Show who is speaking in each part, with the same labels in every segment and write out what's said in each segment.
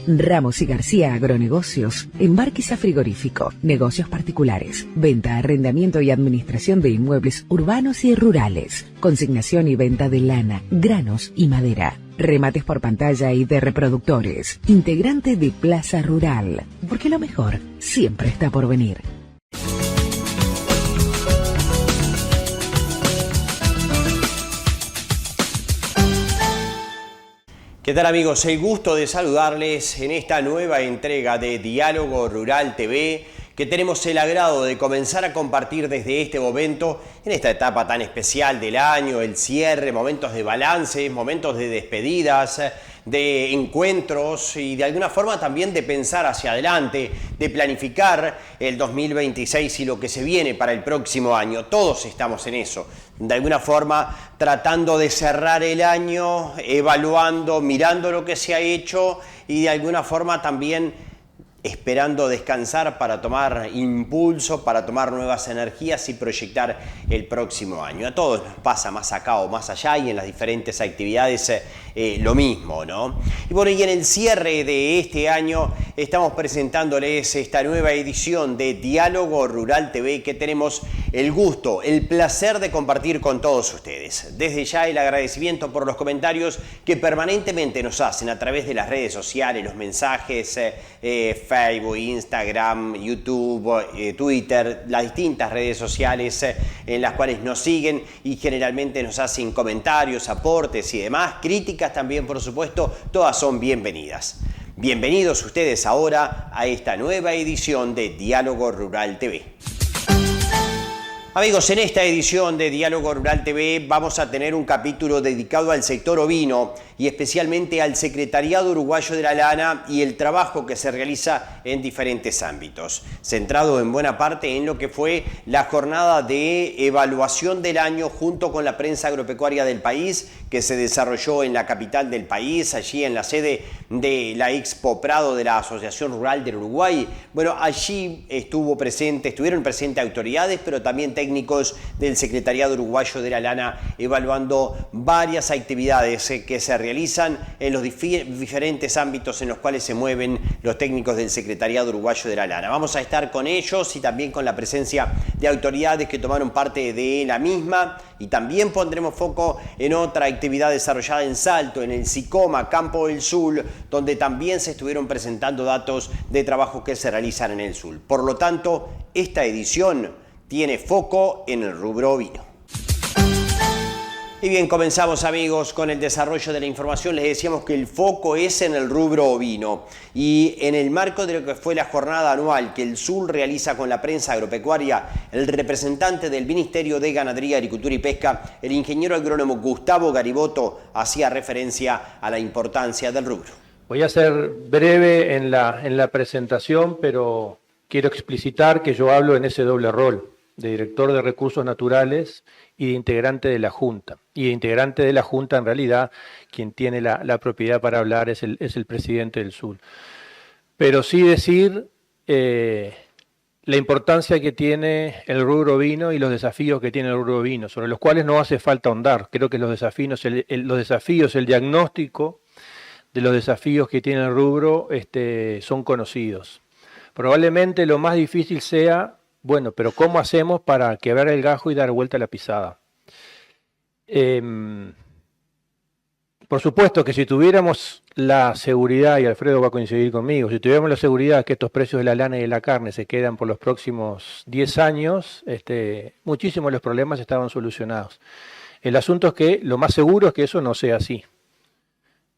Speaker 1: Ramos y García Agronegocios, embarques a frigorífico, negocios particulares, venta, arrendamiento y administración de inmuebles urbanos y rurales, consignación y venta de lana, granos y madera, remates por pantalla y de reproductores, integrante de Plaza Rural, porque lo mejor siempre está por venir.
Speaker 2: ¿Qué tal, amigos? El gusto de saludarles en esta nueva entrega de Diálogo Rural TV, que tenemos el agrado de comenzar a compartir desde este momento, en esta etapa tan especial del año, el cierre, momentos de balance, momentos de despedidas, de encuentros y de alguna forma también de pensar hacia adelante, de planificar el 2026 y lo que se viene para el próximo año. Todos estamos en eso, de alguna forma tratando de cerrar el año, evaluando, mirando lo que se ha hecho y de alguna forma también esperando descansar para tomar impulso, para tomar nuevas energías y proyectar el próximo año. A todos nos pasa más acá o más allá y en las diferentes actividades lo mismo, ¿no? Y bueno, y en el cierre de este año estamos presentándoles esta nueva edición de Diálogo Rural TV que tenemos el gusto, el placer de compartir con todos ustedes. Desde ya el agradecimiento por los comentarios que permanentemente nos hacen a través de las redes sociales, los mensajes, Facebook, Instagram, YouTube, Twitter, las distintas redes sociales en las cuales nos siguen y generalmente nos hacen comentarios, aportes y demás, críticas también, por supuesto, todas son bienvenidas. Bienvenidos ustedes ahora a esta nueva edición de Diálogo Rural TV. Amigos, en esta edición de Diálogo Rural TV vamos a tener un capítulo dedicado al sector ovino y especialmente al Secretariado Uruguayo de la Lana y el trabajo que se realiza en diferentes ámbitos, centrado en buena parte en lo que fue la jornada de evaluación del año junto con la prensa agropecuaria del país que se desarrolló en la capital del país, allí en la sede de la Expo Prado de la Asociación Rural del Uruguay. Bueno, allí estuvieron presentes autoridades, pero también técnicos del Secretariado Uruguayo de la Lana evaluando varias actividades que se realizan en los diferentes ámbitos en los cuales se mueven los técnicos del Secretariado Uruguayo de la Lana. Vamos a estar con ellos y también con la presencia de autoridades que tomaron parte de la misma y también pondremos foco en otra actividad desarrollada en Salto, en el SICOMA Campo del Sur, donde también se estuvieron presentando datos de trabajo que se realizan en el sur. Por lo tanto, esta edición tiene foco en el rubro ovino. Y bien, comenzamos, amigos, con el desarrollo de la información. Les decíamos que el foco es en el rubro ovino y en el marco de lo que fue la jornada anual que el sur realiza con la prensa agropecuaria, el representante del Ministerio de Ganadería, Agricultura y Pesca, el ingeniero agrónomo Gustavo Gariboto, hacía referencia a la importancia del rubro.
Speaker 3: Voy a ser breve en la presentación, pero quiero explicitar que yo hablo en ese doble rol de director de recursos naturales y de integrante de la Junta. Y de integrante de la Junta, en realidad, quien tiene la propiedad para hablar es el presidente del sur. Pero sí decir la importancia que tiene el rubro ovino y los desafíos que tiene el rubro ovino, sobre los cuales no hace falta ahondar. Creo que los desafíos, el diagnóstico de los desafíos que tiene el rubro son conocidos. Probablemente lo más difícil sea, bueno, pero ¿cómo hacemos para quebrar el gajo y dar vuelta a la pisada? Por supuesto que si tuviéramos la seguridad, y Alfredo va a coincidir conmigo, si tuviéramos la seguridad que estos precios de la lana y de la carne se quedan por los próximos 10 años, muchísimos de los problemas estaban solucionados. El asunto es que lo más seguro es que eso no sea así.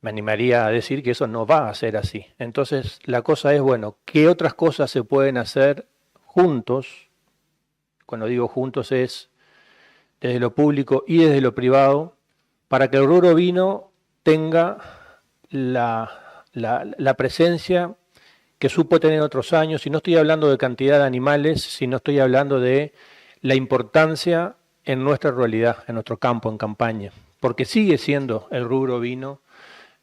Speaker 3: Me animaría a decir que eso no va a ser así. Entonces, la cosa es, bueno, ¿qué otras cosas se pueden hacer juntos? Cuando digo juntos es desde lo público y desde lo privado, para que el rubro ovino tenga la presencia que supo tener en otros años. Y no estoy hablando de cantidad de animales, sino estoy hablando de la importancia en nuestra ruralidad, en nuestro campo, en campaña. Porque sigue siendo el rubro ovino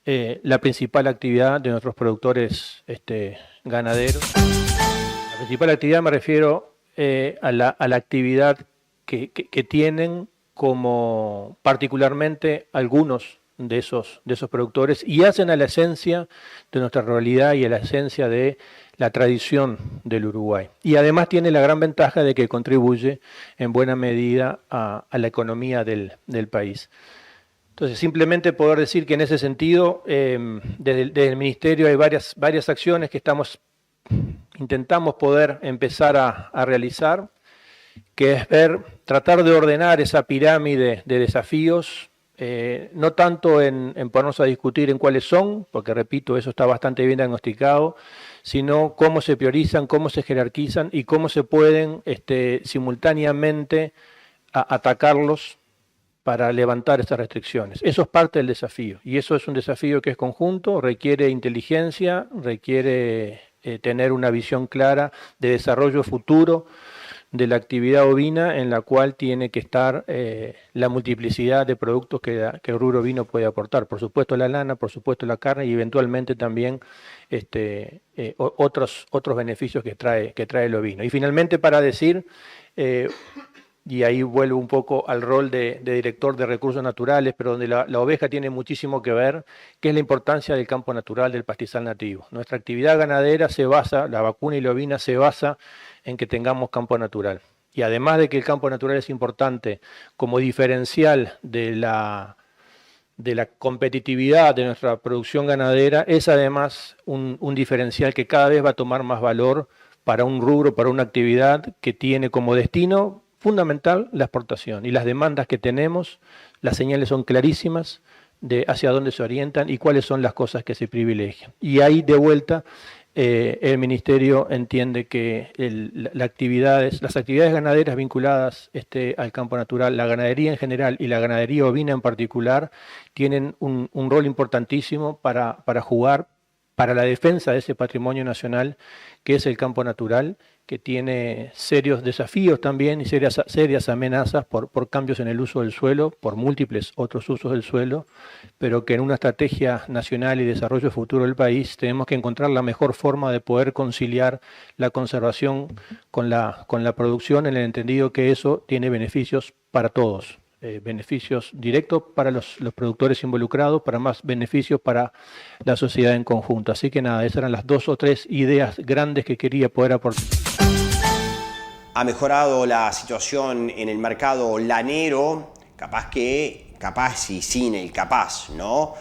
Speaker 3: la principal actividad de nuestros productores ganaderos. La principal actividad me refiero a la actividad que tienen como particularmente algunos de esos productores y hacen a la esencia de nuestra realidad y a la esencia de la tradición del Uruguay. Y además tiene la gran ventaja de que contribuye en buena medida a la economía del país. Entonces, simplemente poder decir que en ese sentido, desde el Ministerio hay varias acciones que intentamos poder empezar a realizar, que es tratar de ordenar esa pirámide de desafíos, no tanto en ponernos a discutir en cuáles son, porque repito, eso está bastante bien diagnosticado, sino cómo se priorizan, cómo se jerarquizan y cómo se pueden simultáneamente atacarlos para levantar estas restricciones. Eso es parte del desafío, y eso es un desafío que es conjunto, requiere inteligencia, requiere tener una visión clara de desarrollo futuro de la actividad ovina, en la cual tiene que estar la multiplicidad de productos que el rubro ovino puede aportar. Por supuesto la lana, por supuesto la carne y eventualmente también otros beneficios que trae el ovino. Y finalmente, para decir, y ahí vuelvo un poco al rol de director de recursos naturales, pero donde la oveja tiene muchísimo que ver, que es la importancia del campo natural, del pastizal nativo. Nuestra actividad ganadera se basa, la vacuna y la ovina se basa en que tengamos campo natural. Y además de que el campo natural es importante como diferencial de la competitividad de nuestra producción ganadera, es además un diferencial que cada vez va a tomar más valor para un rubro, para una actividad que tiene como destino fundamental la exportación. Y las demandas que tenemos, las señales son clarísimas de hacia dónde se orientan y cuáles son las cosas que se privilegian. Y ahí, de vuelta, el Ministerio entiende que las actividades ganaderas vinculadas al campo natural, la ganadería en general y la ganadería ovina en particular, tienen un rol importantísimo para jugar para la defensa de ese patrimonio nacional que es el campo natural, que tiene serios desafíos también y serias amenazas por cambios en el uso del suelo, por múltiples otros usos del suelo, pero que en una estrategia nacional y desarrollo futuro del país tenemos que encontrar la mejor forma de poder conciliar la conservación con la producción, en el entendido que eso tiene beneficios para todos. Beneficios directos para los productores involucrados, para más beneficios para la sociedad en conjunto. Así que nada, esas eran las 2 o 3 ideas grandes que quería poder aportar.
Speaker 2: Ha mejorado la situación en el mercado lanero, capaz y sin el capaz, ¿no?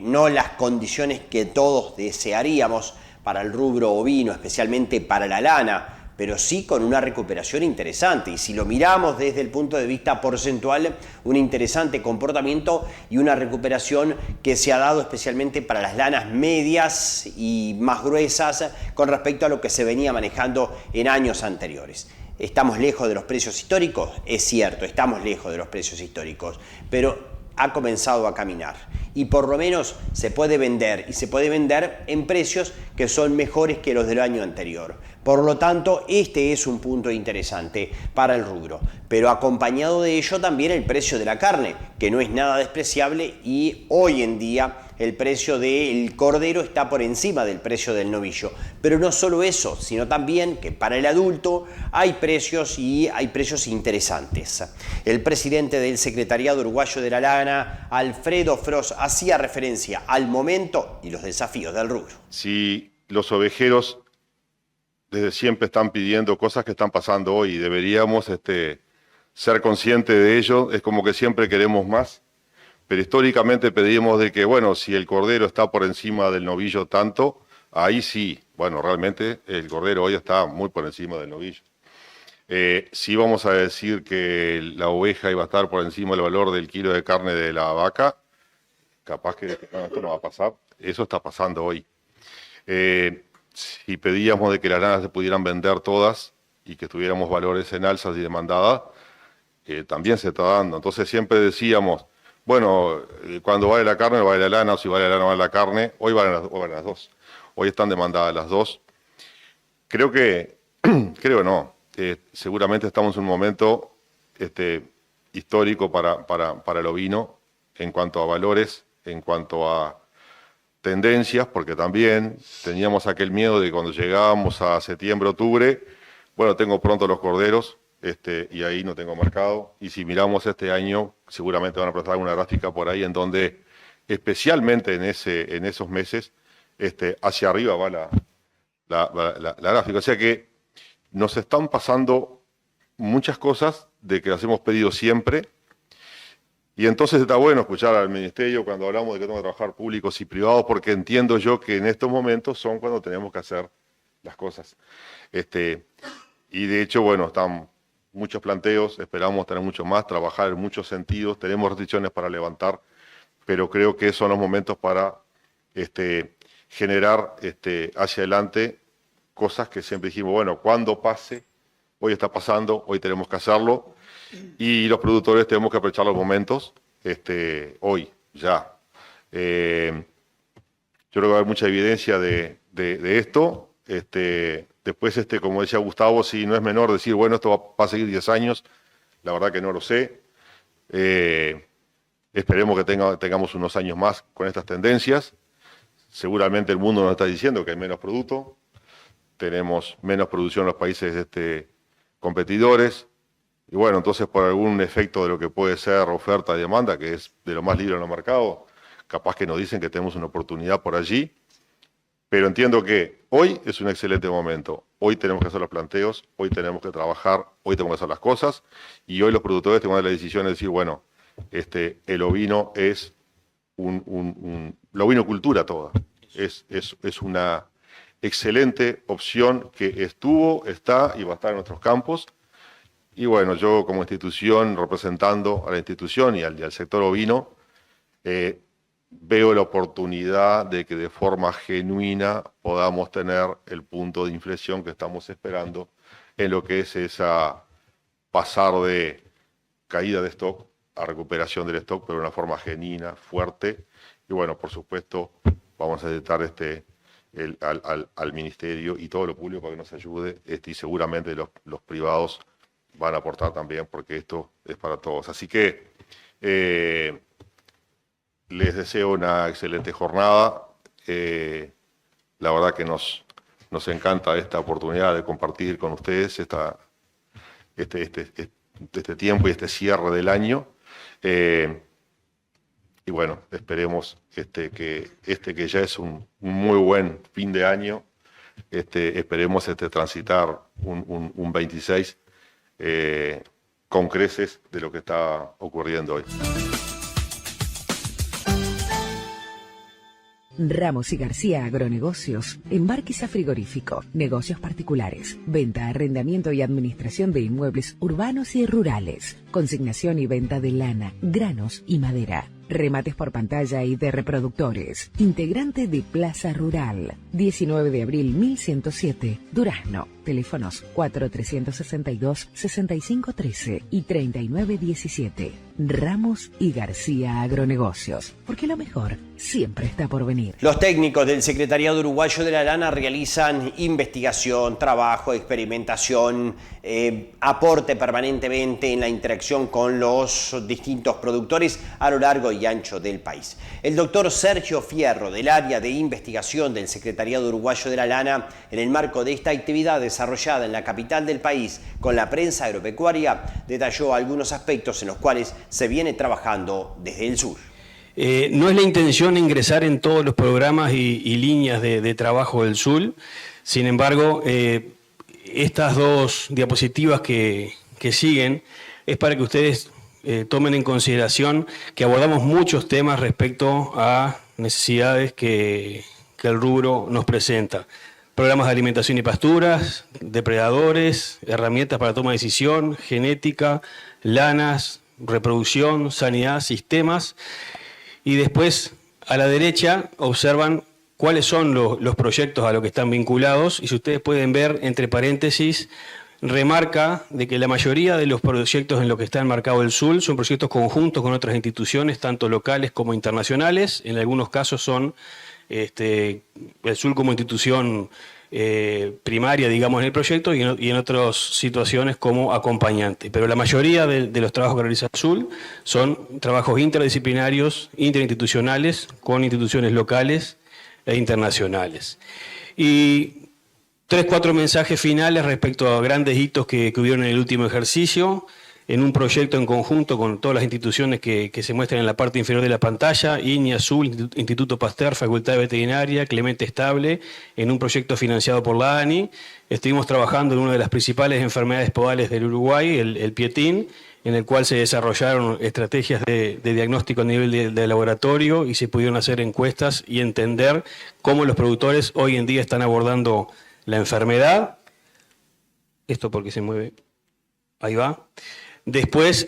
Speaker 2: No las condiciones que todos desearíamos para el rubro ovino, especialmente para la lana, pero sí con una recuperación interesante. Y si lo miramos desde el punto de vista porcentual, un interesante comportamiento y una recuperación que se ha dado especialmente para las lanas medias y más gruesas con respecto a lo que se venía manejando en años anteriores. ¿Estamos lejos de los precios históricos? Es cierto, estamos lejos de los precios históricos, pero ha comenzado a caminar y por lo menos se puede vender, y se puede vender en precios que son mejores que los del año anterior. Por lo tanto, este es un punto interesante para el rubro, pero acompañado de ello también el precio de la carne, que no es nada despreciable, y hoy en día el precio del cordero está por encima del precio del novillo. Pero no solo eso, sino también que para el adulto hay precios, y hay precios interesantes. El presidente del Secretariado Uruguayo de la Lana, Alfredo Frost, hacía referencia al momento y los desafíos del rubro.
Speaker 4: Si los ovejeros desde siempre están pidiendo cosas que están pasando hoy y deberíamos ser conscientes de ello, es como que siempre queremos más. Pero históricamente pedimos de que, bueno, si el cordero está por encima del novillo tanto, ahí sí, bueno, realmente el cordero hoy está muy por encima del novillo. Si vamos a decir que la oveja iba a estar por encima del valor del kilo de carne de la vaca, capaz que esto no va a pasar. Eso está pasando hoy. Si pedíamos de que las lanas se pudieran vender todas y que tuviéramos valores en alzas y demandadas, también se está dando. Entonces siempre decíamos, bueno, cuando vale la carne vale la lana, o si vale la lana vale la carne. Hoy valen las dos. Hoy están demandadas las dos. Seguramente estamos en un momento histórico para el ovino en cuanto a valores, en cuanto a tendencias, porque también teníamos aquel miedo de cuando llegábamos a septiembre, octubre, bueno, tengo pronto los corderos, y ahí no tengo marcado. Y si miramos este año, seguramente van a presentar una gráfica por ahí en donde, especialmente en esos meses, hacia arriba va la gráfica. O sea que nos están pasando muchas cosas de que las hemos pedido siempre. Y entonces está bueno escuchar al Ministerio cuando hablamos de que tenemos que trabajar públicos y privados, porque entiendo yo que en estos momentos son cuando tenemos que hacer las cosas. Y de hecho, bueno, están muchos planteos, esperamos tener mucho más, trabajar en muchos sentidos, tenemos restricciones para levantar, pero creo que son los momentos para generar hacia adelante cosas que siempre dijimos, bueno, cuando pase, hoy está pasando, hoy tenemos que hacerlo, y los productores tenemos que aprovechar los momentos, hoy, ya. Yo creo que va a haber mucha evidencia de esto. Después, como decía Gustavo, si no es menor decir, bueno, esto va a seguir 10 años, la verdad que no lo sé. Esperemos que tengamos unos años más con estas tendencias. Seguramente el mundo nos está diciendo que hay menos producto, tenemos menos producción en los países competidores, y bueno, entonces por algún efecto de lo que puede ser oferta y demanda, que es de lo más libre en el mercado, capaz que nos dicen que tenemos una oportunidad por allí, pero entiendo que hoy es un excelente momento, hoy tenemos que hacer los planteos, hoy tenemos que trabajar, hoy tenemos que hacer las cosas, y hoy los productores tenemos que tomar la decisión de decir, bueno, el ovino es la ovinocultura toda, es una excelente opción que estuvo, está y va a estar en nuestros campos. Y bueno, yo como institución, representando a la institución y al sector ovino, veo la oportunidad de que de forma genuina podamos tener el punto de inflexión que estamos esperando en lo que es esa pasar de caída de stock a recuperación del stock, pero de una forma genuina, fuerte. Y bueno, por supuesto, vamos a necesitar al Ministerio y todo lo público para que nos ayude, y seguramente los privados van a aportar también, porque esto es para todos. Así que les deseo una excelente jornada. La verdad que nos encanta esta oportunidad de compartir con ustedes este tiempo y este cierre del año. Y bueno, esperemos que ya es un muy buen fin de año, esperemos transitar un 26 con creces de lo que está ocurriendo hoy.
Speaker 1: Ramos y García Agronegocios, Embarquiza Frigorífico, negocios particulares, venta, arrendamiento y administración de inmuebles urbanos y rurales, consignación y venta de lana, granos y madera, remates por pantalla y de reproductores, integrante de Plaza Rural, 19 de abril 1107, Durazno, teléfonos 4362-6513 y 3917. Ramos y García Agronegocios, porque lo mejor siempre está por venir.
Speaker 2: Los técnicos del Secretariado Uruguayo de la Lana realizan investigación, trabajo, experimentación, aporte permanentemente en la interacción con los distintos productores a lo largo y ancho del país. El doctor Sergio Fierro, del área de investigación del Secretariado Uruguayo de la Lana, en el marco de esta actividad desarrollada en la capital del país con la prensa agropecuaria, detalló algunos aspectos en los cuales se viene trabajando desde el sur.
Speaker 5: No es la intención ingresar en todos los programas y líneas de trabajo del SUL. Sin embargo, estas dos diapositivas que siguen es para que ustedes tomen en consideración que abordamos muchos temas respecto a necesidades que el rubro nos presenta. Programas de alimentación y pasturas, depredadores, herramientas para toma de decisión, genética, lanas, reproducción, sanidad, sistemas. Y después, a la derecha, observan cuáles son los proyectos a los que están vinculados. Y si ustedes pueden ver, entre paréntesis, remarca de que la mayoría de los proyectos en los que está enmarcado el SUL son proyectos conjuntos con otras instituciones, tanto locales como internacionales. En algunos casos son el SUL como institución primaria, digamos, en el proyecto, y en otras situaciones como acompañante. Pero la mayoría de los trabajos que realiza el SUL son trabajos interdisciplinarios, interinstitucionales, con instituciones locales e internacionales. Y 4 mensajes finales respecto a grandes hitos que hubieron en el último ejercicio, en un proyecto en conjunto con todas las instituciones que se muestran en la parte inferior de la pantalla, INI, Azul, Instituto Pasteur, Facultad de Veterinaria, Clemente Estable, en un proyecto financiado por la ANI. Estuvimos trabajando en una de las principales enfermedades podales del Uruguay, el pietín, en el cual se desarrollaron estrategias de diagnóstico a nivel de laboratorio y se pudieron hacer encuestas y entender cómo los productores hoy en día están abordando la enfermedad. Esto porque se mueve. Ahí va. Después,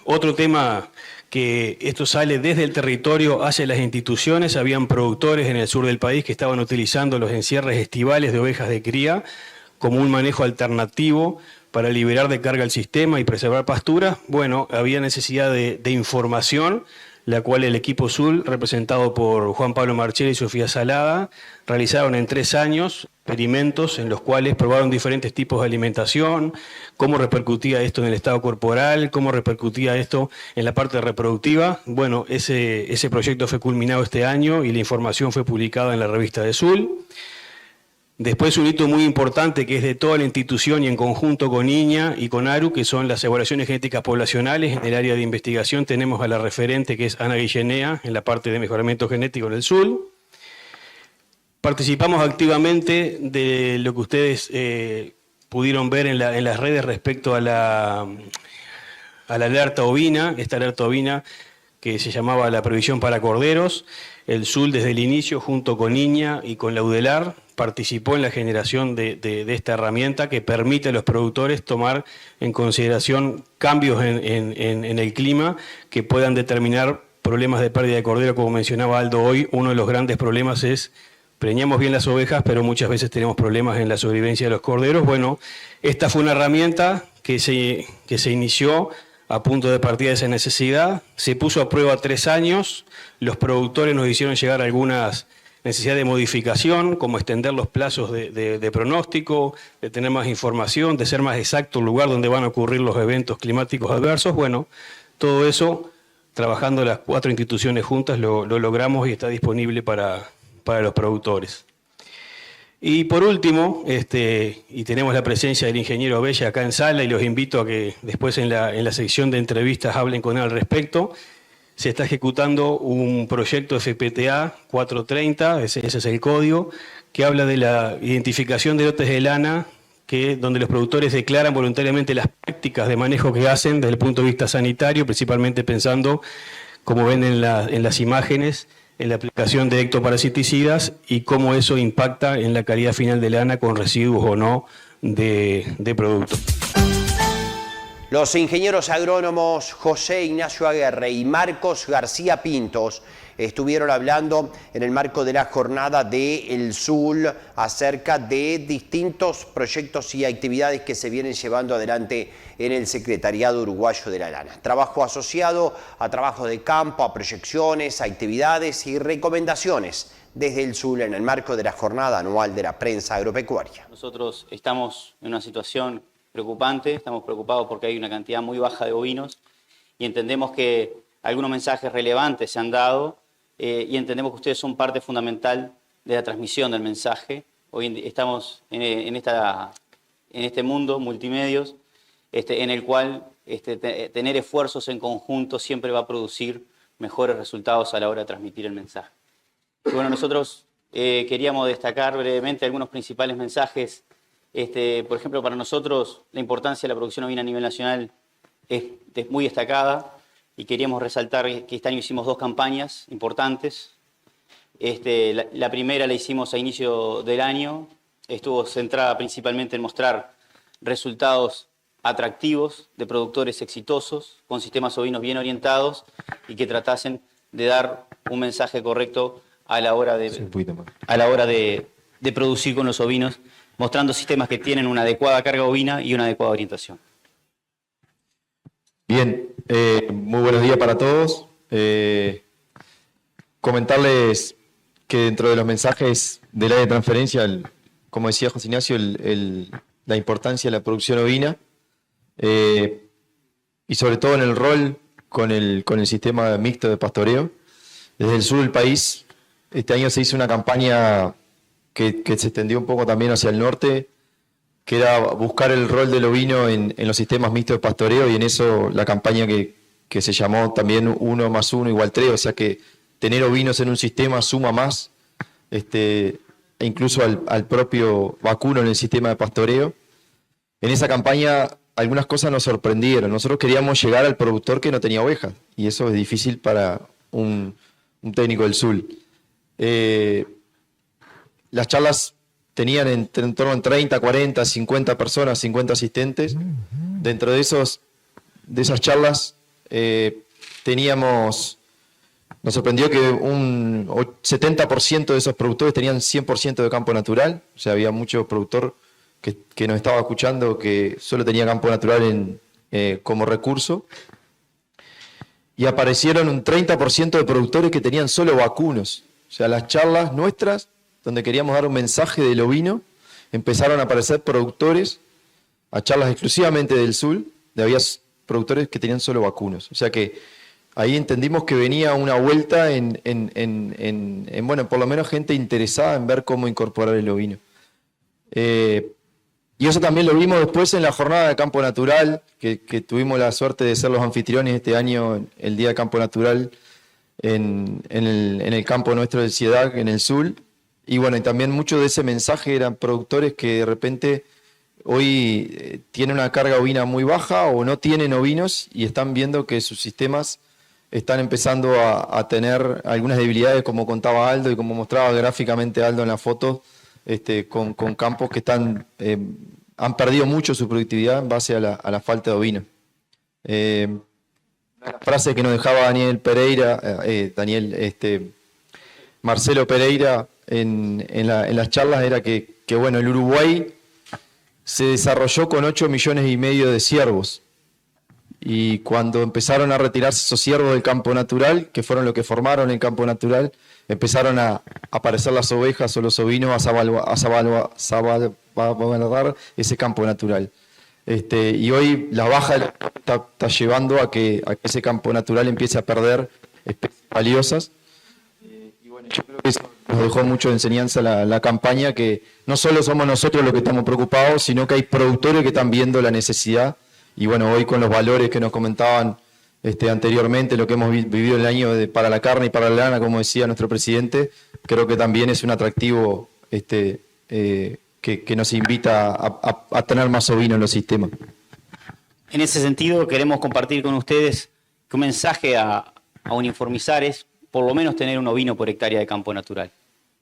Speaker 5: otro tema que esto sale desde el territorio hacia las instituciones. Habían productores en el sur del país que estaban utilizando los encierres estivales de ovejas de cría como un manejo alternativo para liberar de carga el sistema y preservar pasturas. Bueno, había necesidad de información, la cual el equipo SUL, representado por Juan Pablo Marchel y Sofía Salada, realizaron en 3 años experimentos en los cuales probaron diferentes tipos de alimentación, cómo repercutía esto en el estado corporal, cómo repercutía esto en la parte reproductiva. Bueno, ese proyecto fue culminado este año y la información fue publicada en la revista de SUL. Después un hito muy importante que es de toda la institución y en conjunto con INIA y con ARU, que son las evaluaciones genéticas poblacionales. En el área de investigación tenemos a la referente que es Ana Guillenea en la parte de mejoramiento genético en el SUL. Participamos activamente de lo que ustedes pudieron ver en las redes respecto a la alerta ovina, esta alerta ovina que se llamaba la previsión para corderos. El SUL desde el inicio, junto con INIA y con la UDELAR, participó en la generación de esta herramienta que permite a los productores tomar en consideración cambios en el clima que puedan determinar problemas de pérdida de cordero. Como mencionaba Aldo hoy, uno de los grandes problemas es preñamos bien las ovejas, pero muchas veces tenemos problemas en la sobrevivencia de los corderos. Bueno, esta fue una herramienta que se inició a punto de partida de esa necesidad, se puso a prueba 3 años, los productores nos hicieron llegar algunas necesidades de modificación, como extender los plazos de pronóstico, de tener más información, de ser más exacto el lugar donde van a ocurrir los eventos climáticos adversos. Bueno, todo eso, trabajando las 4 instituciones juntas, lo logramos y está disponible para los productores. Y por último, y tenemos la presencia del ingeniero Bella acá en sala y los invito a que después en la sección de entrevistas hablen con él al respecto. Se está ejecutando un proyecto FPTA 430, ese es el código, que habla de la identificación de lotes de lana, donde los productores declaran voluntariamente las prácticas de manejo que hacen desde el punto de vista sanitario, principalmente pensando, como ven en las imágenes, en la aplicación de ectoparasiticidas y cómo eso impacta en la calidad final de lana con residuos o no de producto.
Speaker 2: Los ingenieros agrónomos José Ignacio Aguerre y Marcos García Pintos estuvieron hablando en el marco de la jornada del SUL acerca de distintos proyectos y actividades que se vienen llevando adelante en el Secretariado Uruguayo de la Lana. Trabajo asociado a trabajo de campo, a proyecciones, a actividades y recomendaciones desde el SUL en el marco de la jornada anual de la prensa agropecuaria.
Speaker 6: Nosotros estamos en una situación preocupante, estamos preocupados porque hay una cantidad muy baja de bovinos y entendemos que algunos mensajes relevantes se han dado y entendemos que ustedes son parte fundamental de la transmisión del mensaje. Hoy estamos en este mundo multimedios en el cual tener esfuerzos en conjunto siempre va a producir mejores resultados a la hora de transmitir el mensaje. Y bueno, nosotros queríamos destacar brevemente algunos principales mensajes. Por ejemplo, para nosotros la importancia de la producción ovina a nivel nacional es muy destacada y queríamos resaltar que este año hicimos 2 campañas importantes. La primera la hicimos a inicio del año, estuvo centrada principalmente en mostrar resultados atractivos de productores exitosos, con sistemas ovinos bien orientados y que tratasen de dar un mensaje correcto a la hora de producir con los ovinos, mostrando sistemas que tienen una adecuada carga ovina y una adecuada orientación.
Speaker 7: Bien, muy buenos días para todos. Comentarles que dentro de los mensajes del área de transferencia, como decía José Ignacio, la importancia de la producción ovina y sobre todo en el rol con el sistema mixto de pastoreo. Desde el sur del país, este año se hizo una campaña que se extendió un poco también hacia el norte, que era buscar el rol del ovino en los sistemas mixtos de pastoreo, y en eso la campaña que se llamó también 1 + 1 = 3, o sea que tener ovinos en un sistema suma más, e incluso al propio vacuno en el sistema de pastoreo. En esa campaña algunas cosas nos sorprendieron. Nosotros queríamos llegar al productor que no tenía ovejas, y eso es difícil para un técnico del SUL. Las charlas tenían en torno a 30, 40, 50 personas, 50 asistentes. Dentro de esas charlas nos sorprendió que un 70% de esos productores tenían 100% de campo natural. O sea, había mucho productor que nos estaba escuchando que solo tenía campo natural como recurso. Y aparecieron un 30% de productores que tenían solo vacunos. O sea, las charlas nuestras, donde queríamos dar un mensaje del ovino, empezaron a aparecer productores a charlas exclusivamente del SUL, había productores que tenían solo vacunos. O sea que ahí entendimos que venía una vuelta bueno, por lo menos gente interesada en ver cómo incorporar el ovino. Y eso también lo vimos después en la jornada de campo natural, que tuvimos la suerte de ser los anfitriones este año, el Día de Campo Natural, en el campo nuestro del CIEDAG, en el SUL. Y bueno, y también mucho de ese mensaje eran productores que de repente hoy tienen una carga ovina muy baja o no tienen ovinos y están viendo que sus sistemas están empezando a tener algunas debilidades, como contaba Aldo y como mostraba gráficamente Aldo en la foto, con campos que han perdido mucho su productividad en base a la falta de ovino. La frase que nos dejaba Marcelo Pereira en las charlas era que bueno, el Uruguay se desarrolló con 8,5 millones de ciervos, y cuando empezaron a retirarse esos ciervos del campo natural, que fueron los que formaron el campo natural, empezaron a aparecer las ovejas o los ovinos a salvaguardar ese campo natural. Y hoy la baja está llevando a que ese campo natural empiece a perder especies valiosas. Y bueno, yo creo que eso nos dejó mucho de enseñanza la campaña, que no solo somos nosotros los que estamos preocupados, sino que hay productores que están viendo la necesidad. Y bueno, hoy con los valores que nos comentaban anteriormente, lo que hemos vivido el año para la carne y para la lana, como decía nuestro presidente, creo que también es un atractivo que nos invita a tener más ovino en los sistemas.
Speaker 6: En ese sentido, queremos compartir con ustedes que un mensaje a uniformizar es por lo menos tener un ovino por hectárea de campo natural.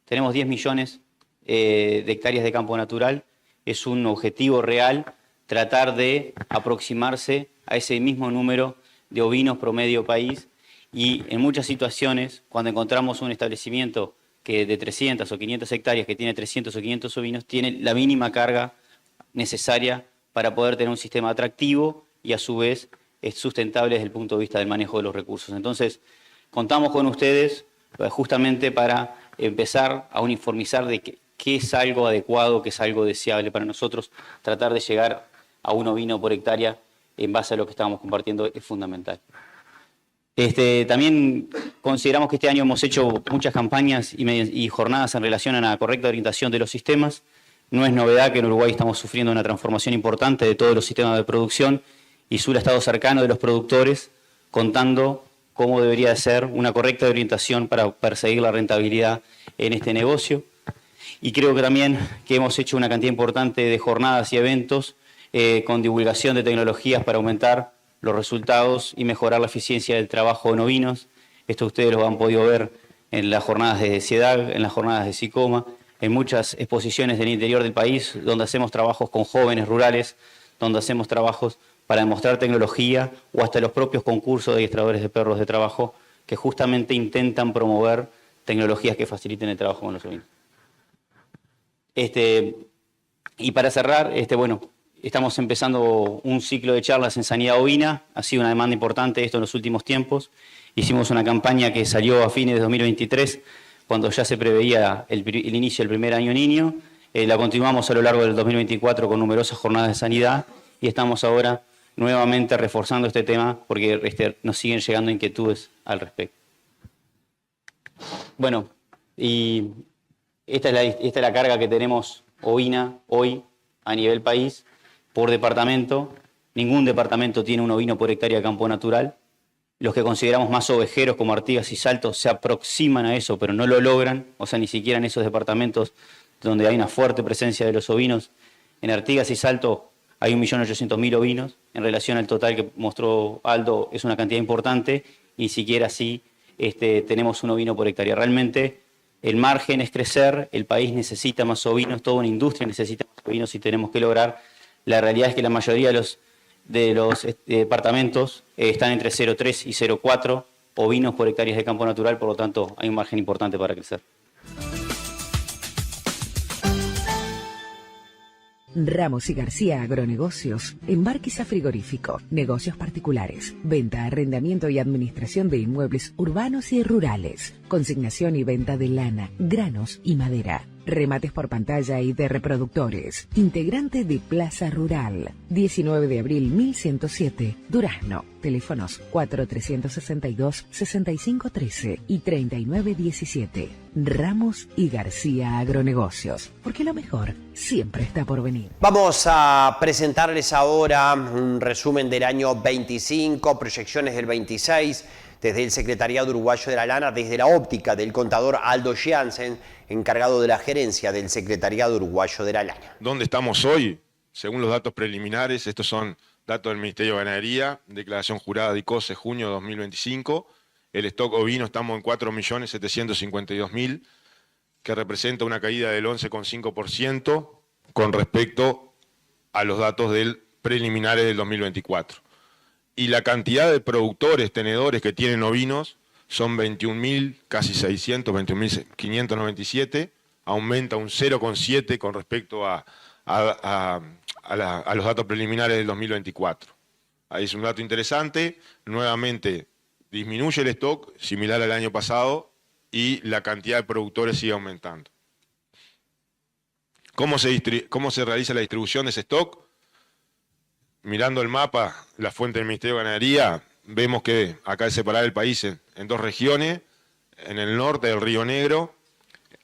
Speaker 6: Tenemos 10 millones de hectáreas de campo natural. Es un objetivo real tratar de aproximarse a ese mismo número de ovinos promedio país, y en muchas situaciones, cuando encontramos un establecimiento que de 300 o 500 hectáreas que tiene 300 o 500 ovinos, tiene la mínima carga necesaria para poder tener un sistema atractivo y a su vez es sustentable desde el punto de vista del manejo de los recursos. Entonces, contamos con ustedes justamente para empezar a uniformizar de qué es algo adecuado, qué es algo deseable para nosotros. Tratar de llegar a un ovino por hectárea en base a lo que estábamos compartiendo es fundamental. También consideramos que este año hemos hecho muchas campañas y jornadas en relación a la correcta orientación de los sistemas. No es novedad que en Uruguay estamos sufriendo una transformación importante de todos los sistemas de producción, y SUL ha estado cercano de los productores, contando cómo debería ser una correcta orientación para perseguir la rentabilidad en este negocio. Y creo que también que hemos hecho una cantidad importante de jornadas y eventos con divulgación de tecnologías para aumentar los resultados y mejorar la eficiencia del trabajo en ovinos. Esto ustedes lo han podido ver en las jornadas de CIEDAG, en las jornadas de SICOMA, en muchas exposiciones del interior del país, donde hacemos trabajos con jóvenes rurales, donde hacemos trabajos para demostrar tecnología, o hasta los propios concursos de adiestradores de perros de trabajo, que justamente intentan promover tecnologías que faciliten el trabajo con los ovinos. Y para cerrar, bueno, estamos empezando un ciclo de charlas en sanidad ovina. Ha sido una demanda importante esto en los últimos tiempos. Hicimos una campaña que salió a fines de 2023, cuando ya se preveía el inicio del primer año niño. La continuamos a lo largo del 2024 con numerosas jornadas de sanidad, y estamos ahora nuevamente reforzando este tema porque nos siguen llegando inquietudes al respecto. Bueno, y esta es la carga que tenemos ovina hoy a nivel país por departamento. Ningún departamento tiene un ovino por hectárea de campo natural. Los que consideramos más ovejeros como Artigas y Salto se aproximan a eso, pero no lo logran. O sea, ni siquiera en esos departamentos donde hay una fuerte presencia de los ovinos. En Artigas y Salto hay 1.800.000 ovinos. En relación al total que mostró Aldo, es una cantidad importante. Ni siquiera así tenemos un ovino por hectárea. Realmente el margen es crecer, el país necesita más ovinos, toda una industria necesita más ovinos y tenemos que lograr. La realidad es que la mayoría de los departamentos están entre 0,3 y 0,4 ovinos por hectáreas de campo natural, por lo tanto hay un margen importante para crecer.
Speaker 1: Ramos y García Agronegocios, embarques a frigorífico, negocios particulares, venta, arrendamiento y administración de inmuebles urbanos y rurales, consignación y venta de lana, granos y madera, remates por pantalla y de reproductores, integrante de Plaza Rural, 19 de abril 1107, Durazno, teléfonos 4362-6513 y 3917. Ramos y García Agronegocios, porque lo mejor siempre está por venir.
Speaker 2: Vamos a presentarles ahora un resumen del año 25, proyecciones del 26, desde el Secretariado Uruguayo de la Lana, desde la óptica del contador Aldo Jansen, encargado de la gerencia del Secretariado Uruguayo de la Lana.
Speaker 8: ¿Dónde estamos hoy? Según los datos preliminares, estos son datos del Ministerio de Ganadería, declaración jurada de ICOSE, junio de 2025. El stock ovino estamos en 4.752.000, que representa una caída del 11,5% con respecto a los datos preliminares del 2024. Y la cantidad de productores, tenedores que tienen ovinos son 21.000, casi 600, 21.597, aumenta un 0,7 con respecto a los datos preliminares del 2024. Ahí es un dato interesante, nuevamente disminuye el stock, similar al año pasado, y la cantidad de productores sigue aumentando. ¿Cómo se realiza la distribución de ese stock? Mirando el mapa, la fuente del Ministerio de Ganadería, vemos que acá es separar el país en dos regiones. En el norte del Río Negro,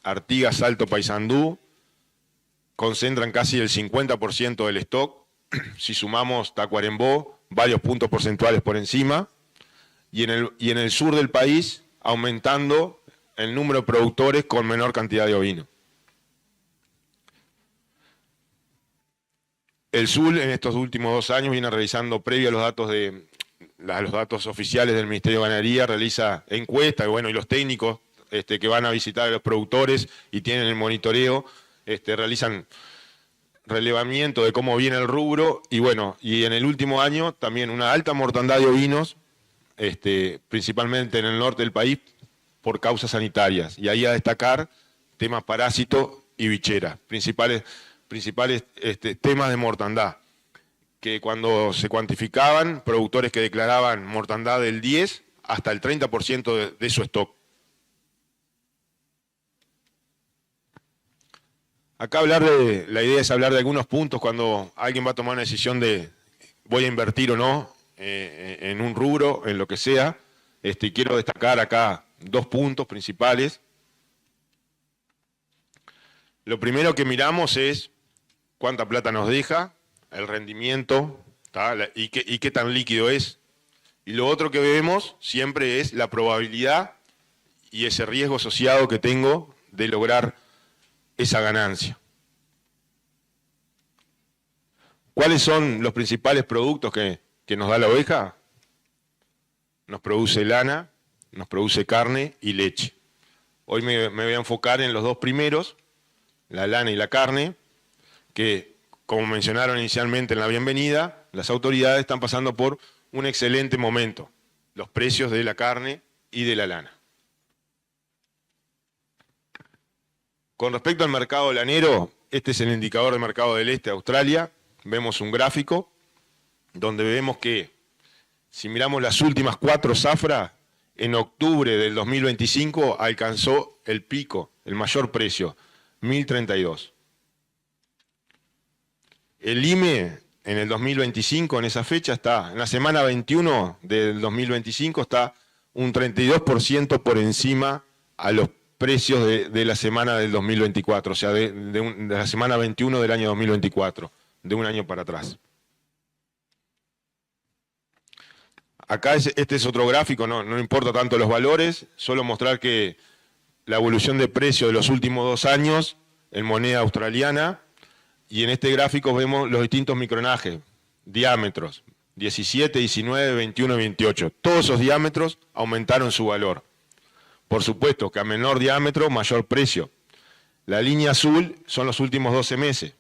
Speaker 8: Artigas, Salto, Paysandú, concentran casi el 50% del stock. Si sumamos Tacuarembó, varios puntos porcentuales por encima. Y en el sur del país, aumentando el número de productores con menor cantidad de ovino. El SUL en estos últimos 2 años viene realizando, previo a los datos oficiales del Ministerio de Ganadería, realiza encuestas, y los técnicos que van a visitar a los productores y tienen el monitoreo, realizan relevamiento de cómo viene el rubro, y en el último año también una alta mortandad de ovinos, principalmente en el norte del país, por causas sanitarias. Y ahí a destacar temas parásito y bichera, principales temas de mortandad, que cuando se cuantificaban, productores que declaraban mortandad del 10 hasta el 30% de su stock. Acá la idea es hablar de algunos puntos cuando alguien va a tomar una decisión de voy a invertir o no en un rubro, en lo que sea. Quiero destacar acá 2 puntos principales. Lo primero que miramos es cuánta plata nos deja, el rendimiento, y qué tan líquido es. Y lo otro que vemos siempre es la probabilidad y ese riesgo asociado que tengo de lograr esa ganancia. ¿Cuáles son los principales productos que nos da la oveja? Nos produce lana, nos produce carne y leche. Hoy me voy a enfocar en los 2 primeros, la lana y la carne, que, como mencionaron inicialmente en la bienvenida, las autoridades están pasando por un excelente momento, los precios de la carne y de la lana. Con respecto al mercado lanero, este es el indicador de mercado del este de Australia. Vemos un gráfico donde vemos que, si miramos las últimas 4 zafras, en octubre del 2025 alcanzó el pico, el mayor precio, 1.032. El IME en el 2025, en esa fecha, en la semana 21 del 2025, está un 32% por encima a los precios de la semana del 2024, o sea, de la semana 21 del año 2024, de un año para atrás. Acá este es otro gráfico, no importa tanto los valores, solo mostrar que la evolución de precio de los últimos 2 años en moneda australiana, y en este gráfico vemos los distintos micronajes, diámetros, 17, 19, 21 y 28. Todos esos diámetros aumentaron su valor. Por supuesto que a menor diámetro, mayor precio. La línea azul son los últimos 12 meses.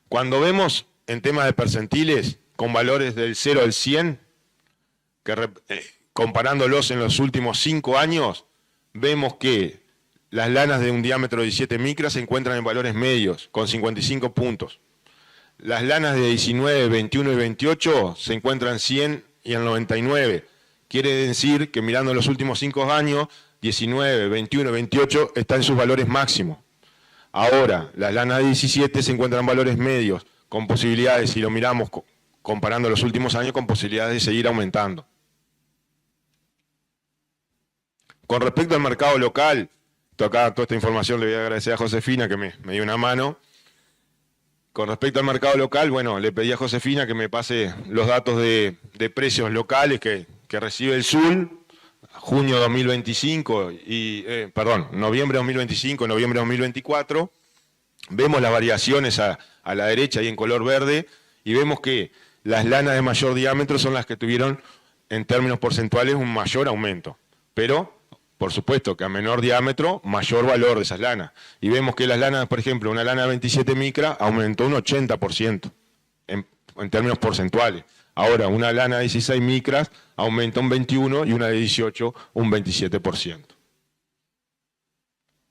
Speaker 8: Cuando vemos en temas de percentiles, con valores del 0 al 100, comparándolos en los últimos 5 años, vemos que las lanas de un diámetro de 17 micras se encuentran en valores medios, con 55 puntos. Las lanas de 19, 21 y 28 se encuentran 100 y en 99. Quiere decir que mirando los últimos 5 años, 19, 21 y 28 están en sus valores máximos. Ahora, las lanas de 17 se encuentran en valores medios, con posibilidades, si lo miramos comparando los últimos años, con posibilidades de seguir aumentando. Con respecto al mercado local, acá toda esta información le voy a agradecer a Josefina que me dio una mano. Con respecto al mercado local, bueno, le pedí a Josefina que me pase los datos de precios locales que recibe el SUL, junio 2025 noviembre 2025 y noviembre 2024. Vemos las variaciones a la derecha y en color verde, y vemos que las lanas de mayor diámetro son las que tuvieron, en términos porcentuales, un mayor aumento. Pero, por supuesto, que a menor diámetro, mayor valor de esas lanas. Y vemos que las lanas, por ejemplo, una lana de 27 micras aumentó un 80% en términos porcentuales. Ahora, una lana de 16 micras aumenta un 21% y una de 18 un 27%.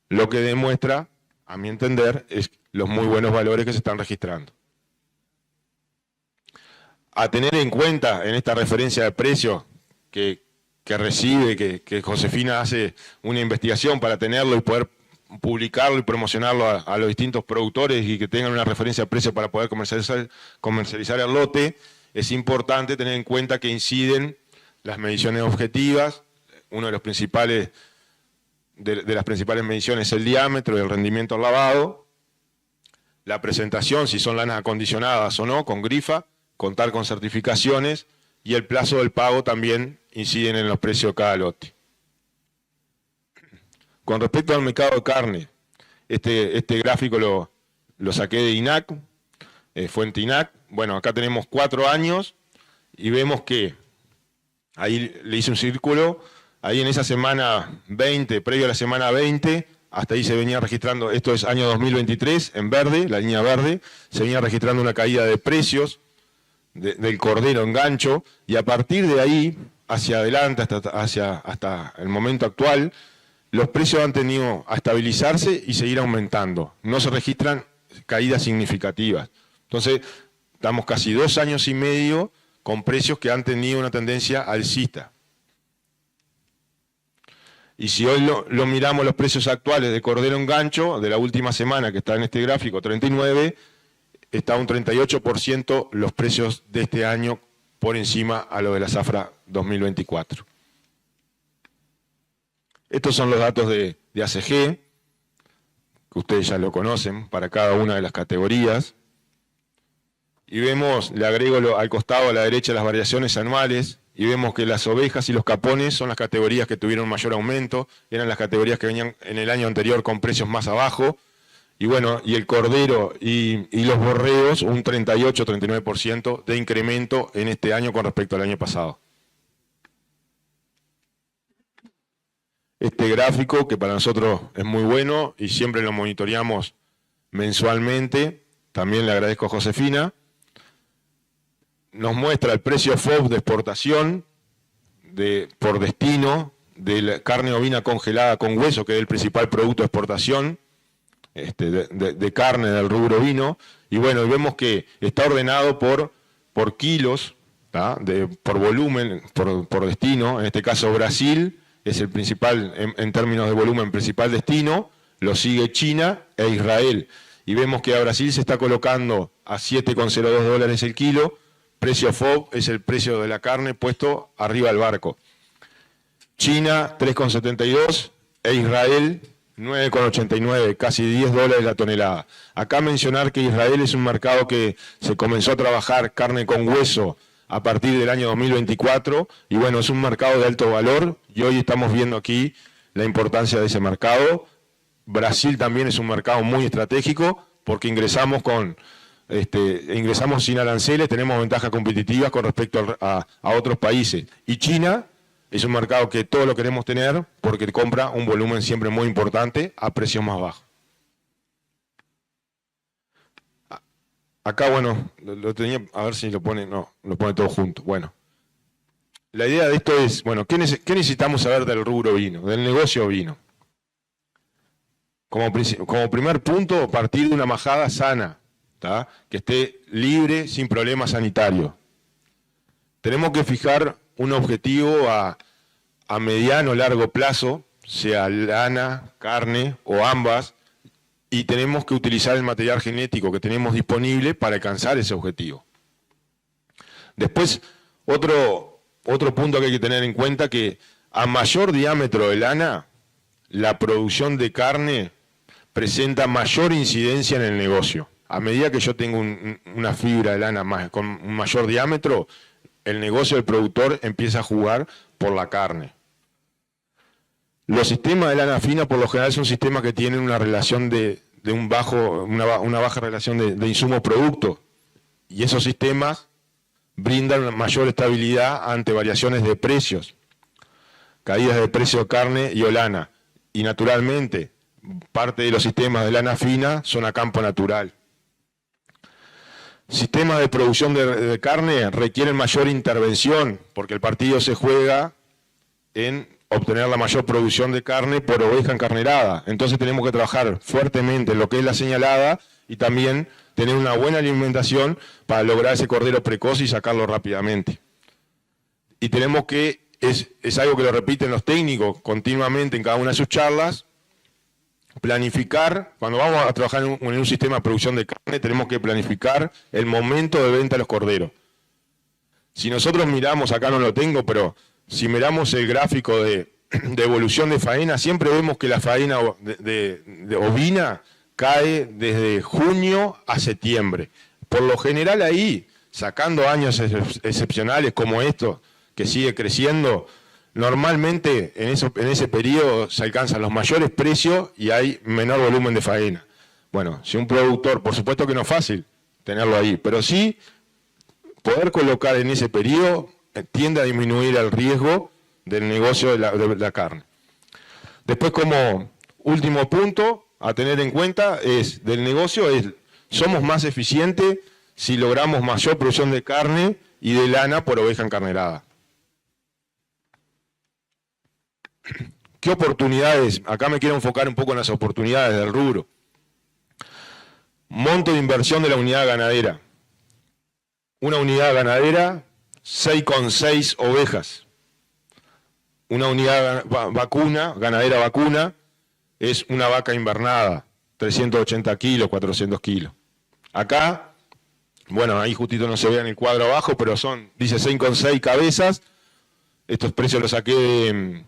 Speaker 8: Lo que demuestra, a mi entender, es los muy buenos valores que se están registrando. A tener en cuenta en esta referencia de precios que recibe, que Josefina hace una investigación para tenerlo y poder publicarlo y promocionarlo a los distintos productores y que tengan una referencia de precio para poder comercializar el lote, es importante tener en cuenta que inciden las mediciones objetivas. Uno de los principales de las principales mediciones es el diámetro y el rendimiento al lavado, la presentación, si son lanas acondicionadas o no, con grifa, contar con certificaciones, y el plazo del pago también inciden en los precios de cada lote. Con respecto al mercado de carne, este gráfico lo saqué de INAC, fuente INAC. Bueno, acá tenemos 4 años y vemos que, ahí le hice un círculo, ahí en esa semana 20, previo a la semana 20, hasta ahí se venía registrando, esto es año 2023, en verde, la línea verde, se venía registrando una caída de precios del cordero en gancho, y a partir de ahí, hacia adelante, hasta el momento actual, los precios han tenido a estabilizarse y seguir aumentando. No se registran caídas significativas. Entonces, estamos casi 2 años y medio con precios que han tenido una tendencia alcista. Y si hoy lo miramos los precios actuales de cordero en gancho, de la última semana que está en este gráfico, 39, está un 38% los precios de este año por encima a lo de la zafra 2024. Estos son los datos de ACG, que ustedes ya lo conocen, para cada una de las categorías. Y vemos, le agrego al costado a la derecha las variaciones anuales, y vemos que las ovejas y los capones son las categorías que tuvieron mayor aumento, eran las categorías que venían en el año anterior con precios más abajo. Y bueno, y el cordero y los borregos, un 38-39% de incremento en este año con respecto al año pasado. Este gráfico, que para nosotros es muy bueno y siempre lo monitoreamos mensualmente, también le agradezco a Josefina, nos muestra el precio FOB de exportación por destino de la carne ovina congelada con hueso, que es el principal producto de exportación, de carne del rubro ovino, y bueno, vemos que está ordenado por kilos, por volumen, por destino. En este caso Brasil es el principal, en términos de volumen, principal destino, lo sigue China e Israel, y vemos que a Brasil se está colocando a $7,02 el kilo, precio FOB es el precio de la carne puesto arriba del barco. China 3,72 e Israel 9,89, casi $10 la tonelada. Acá mencionar que Israel es un mercado que se comenzó a trabajar carne con hueso a partir del año 2024 y bueno, es un mercado de alto valor y hoy estamos viendo aquí la importancia de ese mercado. Brasil también es un mercado muy estratégico porque ingresamos sin aranceles, tenemos ventajas competitivas con respecto a otros países. Y China es un mercado que todos lo queremos tener porque compra un volumen siempre muy importante a precios más bajos. Acá, bueno, lo tenía, a ver si lo pone, no, lo pone todo junto. Bueno, la idea de esto es, bueno, ¿qué necesitamos saber del rubro vino, del negocio vino? Como primer punto, partir de una majada sana, ¿tá? Que esté libre, sin problemas sanitarios. Tenemos que fijar un objetivo a mediano o largo plazo, sea lana, carne o ambas, y tenemos que utilizar el material genético que tenemos disponible para alcanzar ese objetivo. Después, otro punto que hay que tener en cuenta que a mayor diámetro de lana, la producción de carne presenta mayor incidencia en el negocio. A medida que yo tengo una fibra de lana con un mayor diámetro, el negocio del productor empieza a jugar por la carne. Los sistemas de lana fina por lo general son sistemas que tienen una relación una baja relación de insumo-producto. Y esos sistemas brindan una mayor estabilidad ante variaciones de precios, caídas de precio de carne y o lana. Y naturalmente, parte de los sistemas de lana fina son a campo natural. Sistemas de producción de carne requieren mayor intervención porque el partido se juega en obtener la mayor producción de carne por oveja encarnerada. Entonces tenemos que trabajar fuertemente en lo que es la señalada y también tener una buena alimentación para lograr ese cordero precoz y sacarlo rápidamente. Y tenemos que, es algo que lo repiten los técnicos continuamente en cada una de sus charlas, planificar, cuando vamos a trabajar en un sistema de producción de carne, tenemos que planificar el momento de venta de los corderos. Si nosotros miramos, acá no lo tengo, pero si miramos el gráfico de evolución de faena, siempre vemos que la faena de ovina cae desde junio a septiembre. Por lo general ahí, sacando años excepcionales como estos, que sigue creciendo, normalmente en ese periodo se alcanzan los mayores precios y hay menor volumen de faena. Bueno, si un productor, por supuesto que no es fácil tenerlo ahí, pero sí poder colocar en ese periodo tiende a disminuir el riesgo del negocio de la carne. Después, como último punto a tener en cuenta del negocio, somos más eficientes si logramos mayor producción de carne y de lana por oveja encarnerada. ¿Qué oportunidades? Acá me quiero enfocar un poco en las oportunidades del rubro. Monto de inversión de la unidad ganadera. Una unidad ganadera, 6,6 ovejas. Una unidad ganadera vacuna, es una vaca invernada, 380 kilos, 400 kilos. Acá, bueno, ahí justito no se ve en el cuadro abajo, pero dice 6,6 cabezas. Estos precios los saqué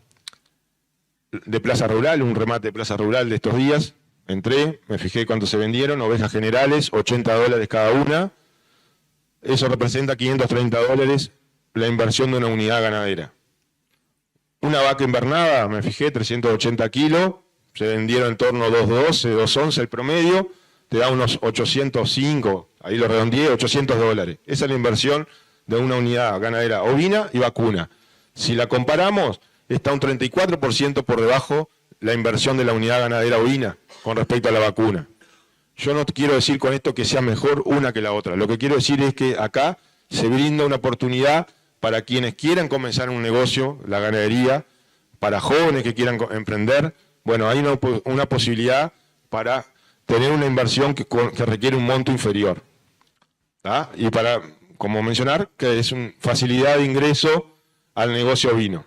Speaker 8: de Plaza Rural, un remate de Plaza Rural de estos días. Entré, me fijé cuánto se vendieron, ovejas generales, $80 cada una. Eso representa $530 la inversión de una unidad ganadera. Una vaca invernada, me fijé, 380 kilos, se vendieron en torno a 212, 211 el promedio, te da unos 805, ahí lo redondeé, $800. Esa es la inversión de una unidad ganadera ovina y vacuna. Si la comparamos, está un 34% por debajo la inversión de la unidad ganadera ovina con respecto a la vacuna. Yo no quiero decir con esto que sea mejor una que la otra. Lo que quiero decir es que acá se brinda una oportunidad para quienes quieran comenzar un negocio, la ganadería, para jóvenes que quieran emprender. Bueno, hay una posibilidad para tener una inversión que requiere un monto inferior. ¿Ah? Y para, como mencionar, que es una facilidad de ingreso al negocio ovino.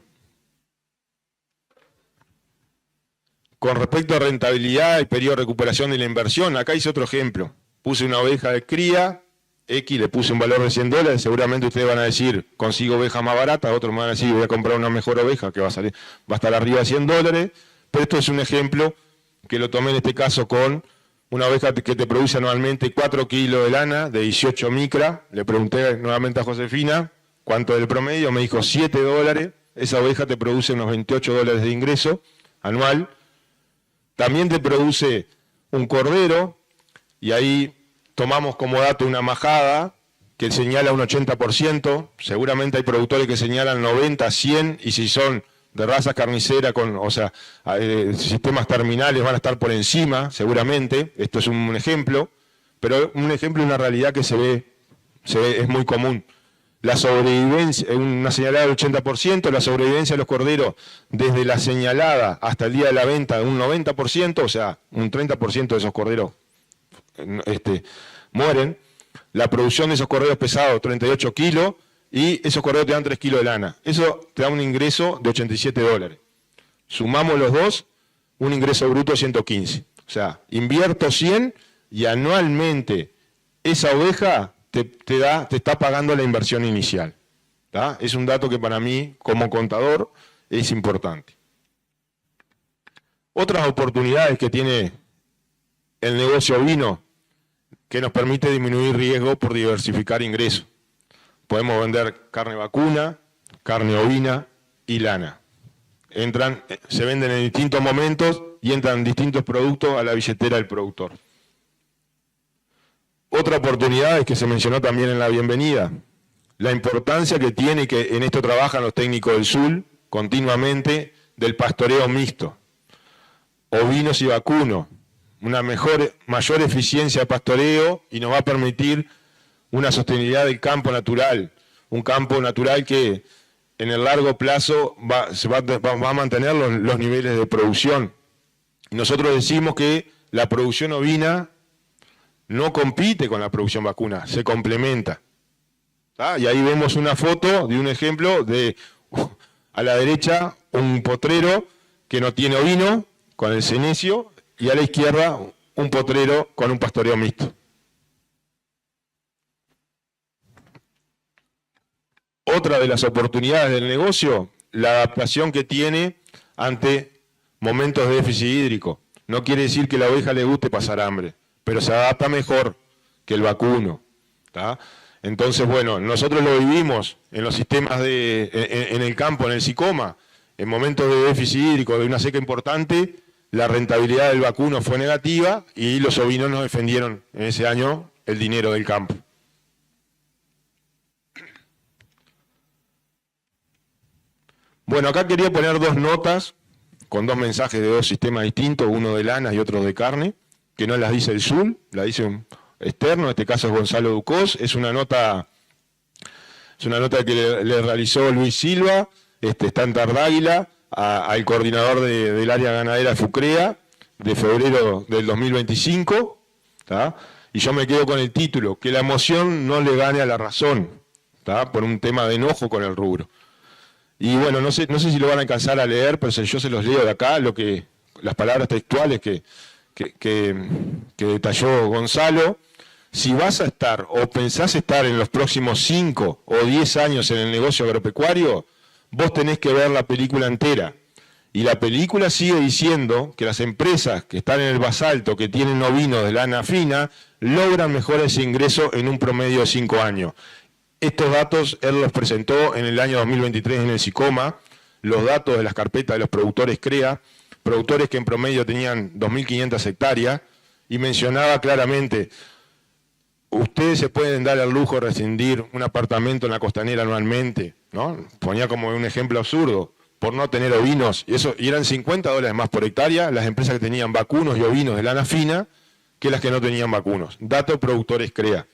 Speaker 8: Con respecto a rentabilidad y periodo de recuperación de la inversión, acá hice otro ejemplo. Puse una oveja de cría X, le puse un valor de $100, seguramente ustedes van a decir, consigo ovejas más baratas, otros me van a decir, voy a comprar una mejor oveja que va a estar arriba de $100, pero esto es un ejemplo que lo tomé en este caso con una oveja que te produce anualmente 4 kilos de lana de 18 micra. Le pregunté nuevamente a Josefina cuánto es el promedio, me dijo $7. Esa oveja te produce unos $28 de ingreso anual. También te produce un cordero, y ahí tomamos como dato una majada que señala un 80%. Seguramente hay productores que señalan 90, 100, y si son de razas carniceras, sistemas terminales, van a estar por encima, seguramente. Esto es un ejemplo, pero un ejemplo de una realidad que se ve, es muy común. La sobrevivencia, una señalada del 80%, la sobrevivencia de los corderos desde la señalada hasta el día de la venta de un 90%, o sea, un 30% de esos corderos mueren. La producción de esos corderos pesados, 38 kilos, y esos corderos te dan 3 kilos de lana. Eso te da un ingreso de $87. Sumamos los dos, un ingreso bruto de 115. O sea, invierto 100 y anualmente esa oveja te está pagando la inversión inicial. ¿Tá? Es un dato que para mí, como contador, es importante. Otras oportunidades que tiene el negocio ovino, que nos permite disminuir riesgo por diversificar ingresos. Podemos vender carne vacuna, carne ovina y lana. Se venden en distintos momentos y entran distintos productos a la billetera del productor. Otra oportunidad es que se mencionó también en la bienvenida, la importancia que tiene, que en esto trabajan los técnicos del SUL continuamente, del pastoreo mixto, ovinos y vacunos, una mayor eficiencia de pastoreo, y nos va a permitir una sostenibilidad del campo natural, un campo natural que en el largo plazo va a mantener los niveles de producción. Nosotros decimos que la producción ovina no compite con la producción vacuna, se complementa. ¿Tá? Y ahí vemos una foto de un ejemplo de, a la derecha, un potrero que no tiene ovino, con el senecio, y a la izquierda un potrero con un pastoreo mixto. Otra de las oportunidades del negocio, la adaptación que tiene ante momentos de déficit hídrico. No quiere decir que a la oveja le guste pasar hambre, pero se adapta mejor que el vacuno. ¿Tá? Entonces, bueno, nosotros lo vivimos en los sistemas en el campo, en el SICOMA, en momentos de déficit hídrico, de una seca importante, la rentabilidad del vacuno fue negativa y los ovinos nos defendieron en ese año el dinero del campo. Bueno, acá quería poner dos notas con dos mensajes de dos sistemas distintos, uno de lanas y otro de carne, que no las dice el SUL, la dice un externo, en este caso es Gonzalo Ducós. Es una nota que le realizó Luis Silva, está en Tardáguila, al coordinador del área ganadera de FUCREA, de febrero del 2025, ¿tá? Y yo me quedo con el título, que la emoción no le gane a la razón, ¿tá? Por un tema de enojo con el rubro. Y bueno, no sé si lo van a alcanzar a leer, pero yo se los leo de acá, las palabras textuales que detalló Gonzalo. Si vas a estar o pensás estar en los próximos 5 o 10 años en el negocio agropecuario, vos tenés que ver la película entera. Y la película sigue diciendo que las empresas que están en el basalto, que tienen ovinos de lana fina, logran mejores ingresos en un promedio de 5 años. Estos datos él los presentó en el año 2023 en el SICOMA, los datos de las carpetas de los productores CREA, productores que en promedio tenían 2.500 hectáreas, y mencionaba claramente, ustedes se pueden dar el lujo de rescindir un apartamento en la Costanera anualmente, ¿no? Ponía como un ejemplo absurdo, por no tener ovinos, y eran $50 más por hectárea las empresas que tenían vacunos y ovinos de lana fina que las que no tenían vacunos. Datos productores CREA.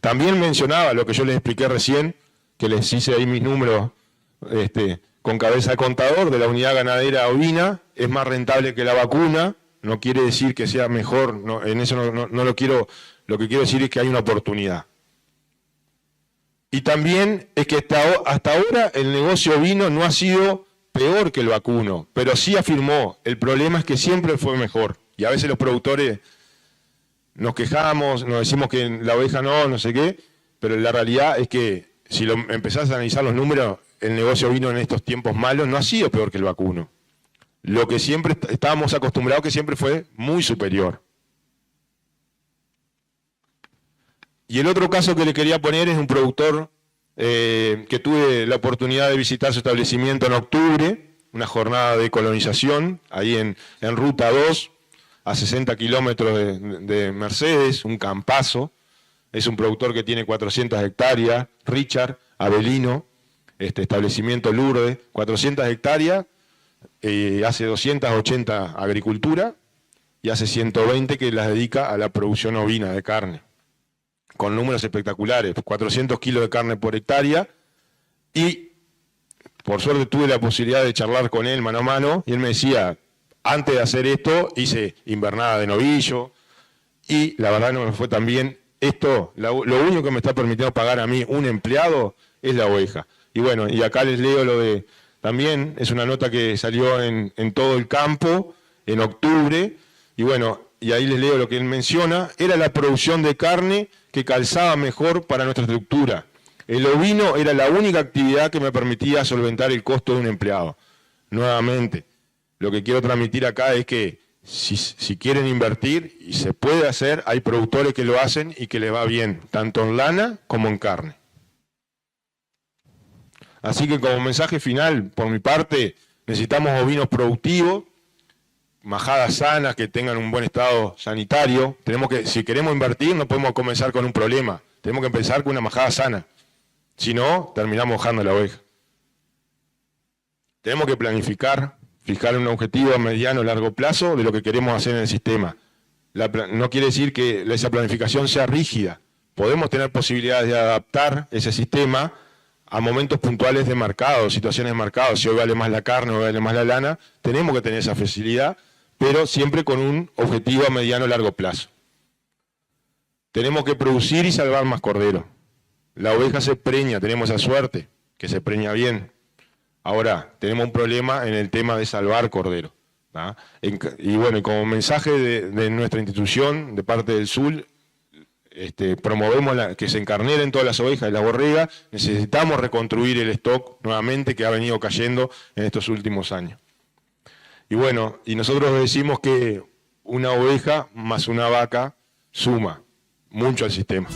Speaker 8: También mencionaba lo que yo les expliqué recién, que les hice ahí mis números con cabeza de contador, de la unidad ganadera ovina, es más rentable que la vacuna, no quiere decir que sea mejor, no, en eso no lo quiero, lo que quiero decir es que hay una oportunidad. Y también es que hasta ahora el negocio ovino no ha sido peor que el vacuno, pero sí afirmó, el problema es que siempre fue mejor, y a veces los productores nos quejamos, nos decimos que la oveja no sé qué, pero la realidad es que si empezás a analizar los números, el negocio ovino en estos tiempos malos no ha sido peor que el vacuno. Lo que siempre estábamos acostumbrados que siempre fue muy superior. Y el otro caso que le quería poner es un productor que tuve la oportunidad de visitar su establecimiento en octubre, una jornada de colonización, ahí en Ruta 2, a 60 kilómetros de Mercedes, un campazo. Es un productor que tiene 400 hectáreas, Richard Avelino, establecimiento Lourdes, 400 hectáreas, hace 280 agricultura y hace 120 que las dedica a la producción ovina de carne, con números espectaculares, 400 kilos de carne por hectárea, y por suerte tuve la posibilidad de charlar con él mano a mano, y él me decía, antes de hacer esto hice invernada de novillo, y la verdad no me fue tan bien. Esto, lo único que me está permitiendo pagar a mí un empleado es la oveja. Y bueno, y acá les leo lo de, también es una nota que salió en todo el campo, en octubre, y bueno, y ahí les leo lo que él menciona, era la producción de carne que calzaba mejor para nuestra estructura. El ovino era la única actividad que me permitía solventar el costo de un empleado. Nuevamente, lo que quiero transmitir acá es que si quieren invertir, y se puede hacer, hay productores que lo hacen y que les va bien, tanto en lana como en carne. Así que como mensaje final, por mi parte, necesitamos ovinos productivos, majadas sanas que tengan un buen estado sanitario. Si queremos invertir, no podemos comenzar con un problema. Tenemos que empezar con una majada sana. Si no, terminamos mojando la oveja. Tenemos que planificar, fijar un objetivo a mediano o largo plazo de lo que queremos hacer en el sistema. No quiere decir que esa planificación sea rígida. Podemos tener posibilidades de adaptar ese sistema a momentos puntuales de mercado, situaciones de mercado. Si hoy vale más la carne, hoy vale más la lana, tenemos que tener esa facilidad, pero siempre con un objetivo a mediano o largo plazo. Tenemos que producir y salvar más corderos. La oveja se preña, tenemos esa suerte, que se preña bien. Ahora, tenemos un problema en el tema de salvar cordero. Y bueno, como mensaje de nuestra institución, de parte del SUL, promovemos que se encarneren todas las ovejas y las borregas. Necesitamos reconstruir el stock nuevamente que ha venido cayendo en estos últimos años. Y bueno, y nosotros decimos que una oveja más una vaca suma mucho al sistema.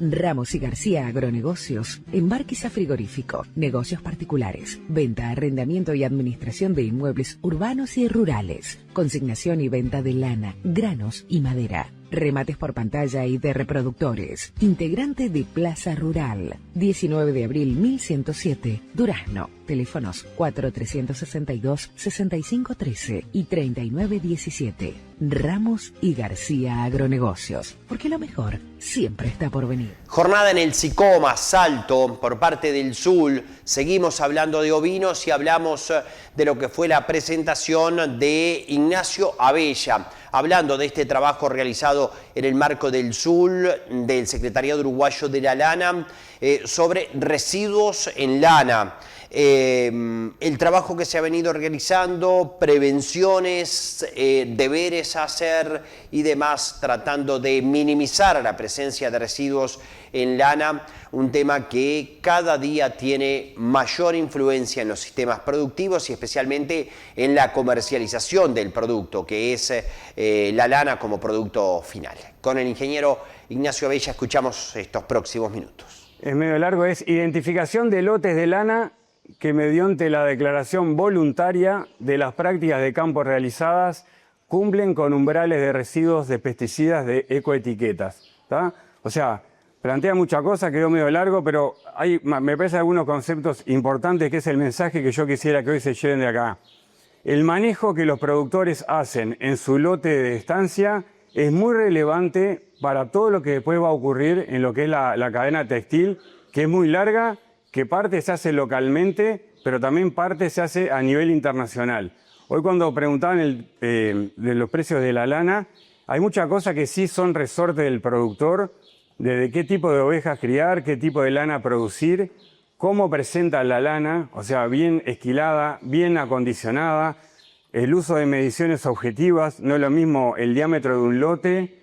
Speaker 1: Ramos y García Agronegocios, Embarquiza Frigorífico, negocios particulares, venta, arrendamiento y administración de inmuebles urbanos y rurales, consignación y venta de lana, granos y madera, remates por pantalla y de reproductores, integrante de Plaza Rural, 19 de abril 1107, Durazno, teléfonos 4362-6513 y 3917. Ramos y García Agronegocios, porque lo mejor siempre está por venir.
Speaker 2: Jornada en el Sicoma, Salto, por parte del SUL. Seguimos hablando de ovinos y hablamos de lo que fue la presentación de Ignacio Abella, hablando de este trabajo realizado en el marco del SUL, del Secretariado Uruguayo de la Lana, sobre residuos en lana. El trabajo que se ha venido realizando, prevenciones, deberes a hacer y demás, tratando de minimizar la presencia de residuos en lana, un tema que cada día tiene mayor influencia en los sistemas productivos y especialmente en la comercialización del producto, que es la lana como producto final. Con el ingeniero Ignacio Abella escuchamos estos próximos minutos.
Speaker 9: Es medio largo, es identificación de lotes de lana que mediante la declaración voluntaria de las prácticas de campo realizadas cumplen con umbrales de residuos de pesticidas de ecoetiquetas. ¿Tá? O sea, plantea muchas cosas, quedó medio largo, pero me parece algunos conceptos importantes que es el mensaje que yo quisiera que hoy se lleven de acá. El manejo que los productores hacen en su lote de estancia es muy relevante para todo lo que después va a ocurrir en lo que es la cadena textil, que es muy larga, que parte se hace localmente, pero también parte se hace a nivel internacional. Hoy cuando preguntaban de los precios de la lana, hay muchas cosas que sí son resorte del productor, de qué tipo de ovejas criar, qué tipo de lana producir, cómo presenta la lana, o sea, bien esquilada, bien acondicionada, el uso de mediciones objetivas, no es lo mismo el diámetro de un lote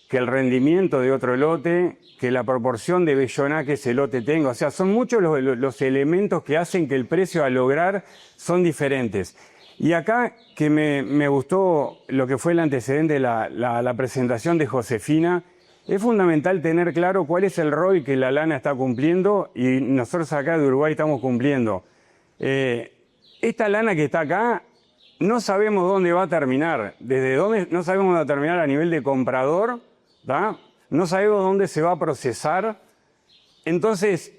Speaker 9: que el rendimiento de otro lote, que la proporción de velloná que ese lote tenga. O sea, son muchos los elementos que hacen que el precio a lograr son diferentes. Y acá que me gustó lo que fue el antecedente de la presentación de Josefina, es fundamental tener claro cuál es el rol que la lana está cumpliendo y nosotros acá de Uruguay estamos cumpliendo. Esta lana que está acá, no sabemos dónde va a terminar. Desde dónde no sabemos dónde va a terminar a nivel de comprador, ¿tá? No sabemos dónde se va a procesar. Entonces,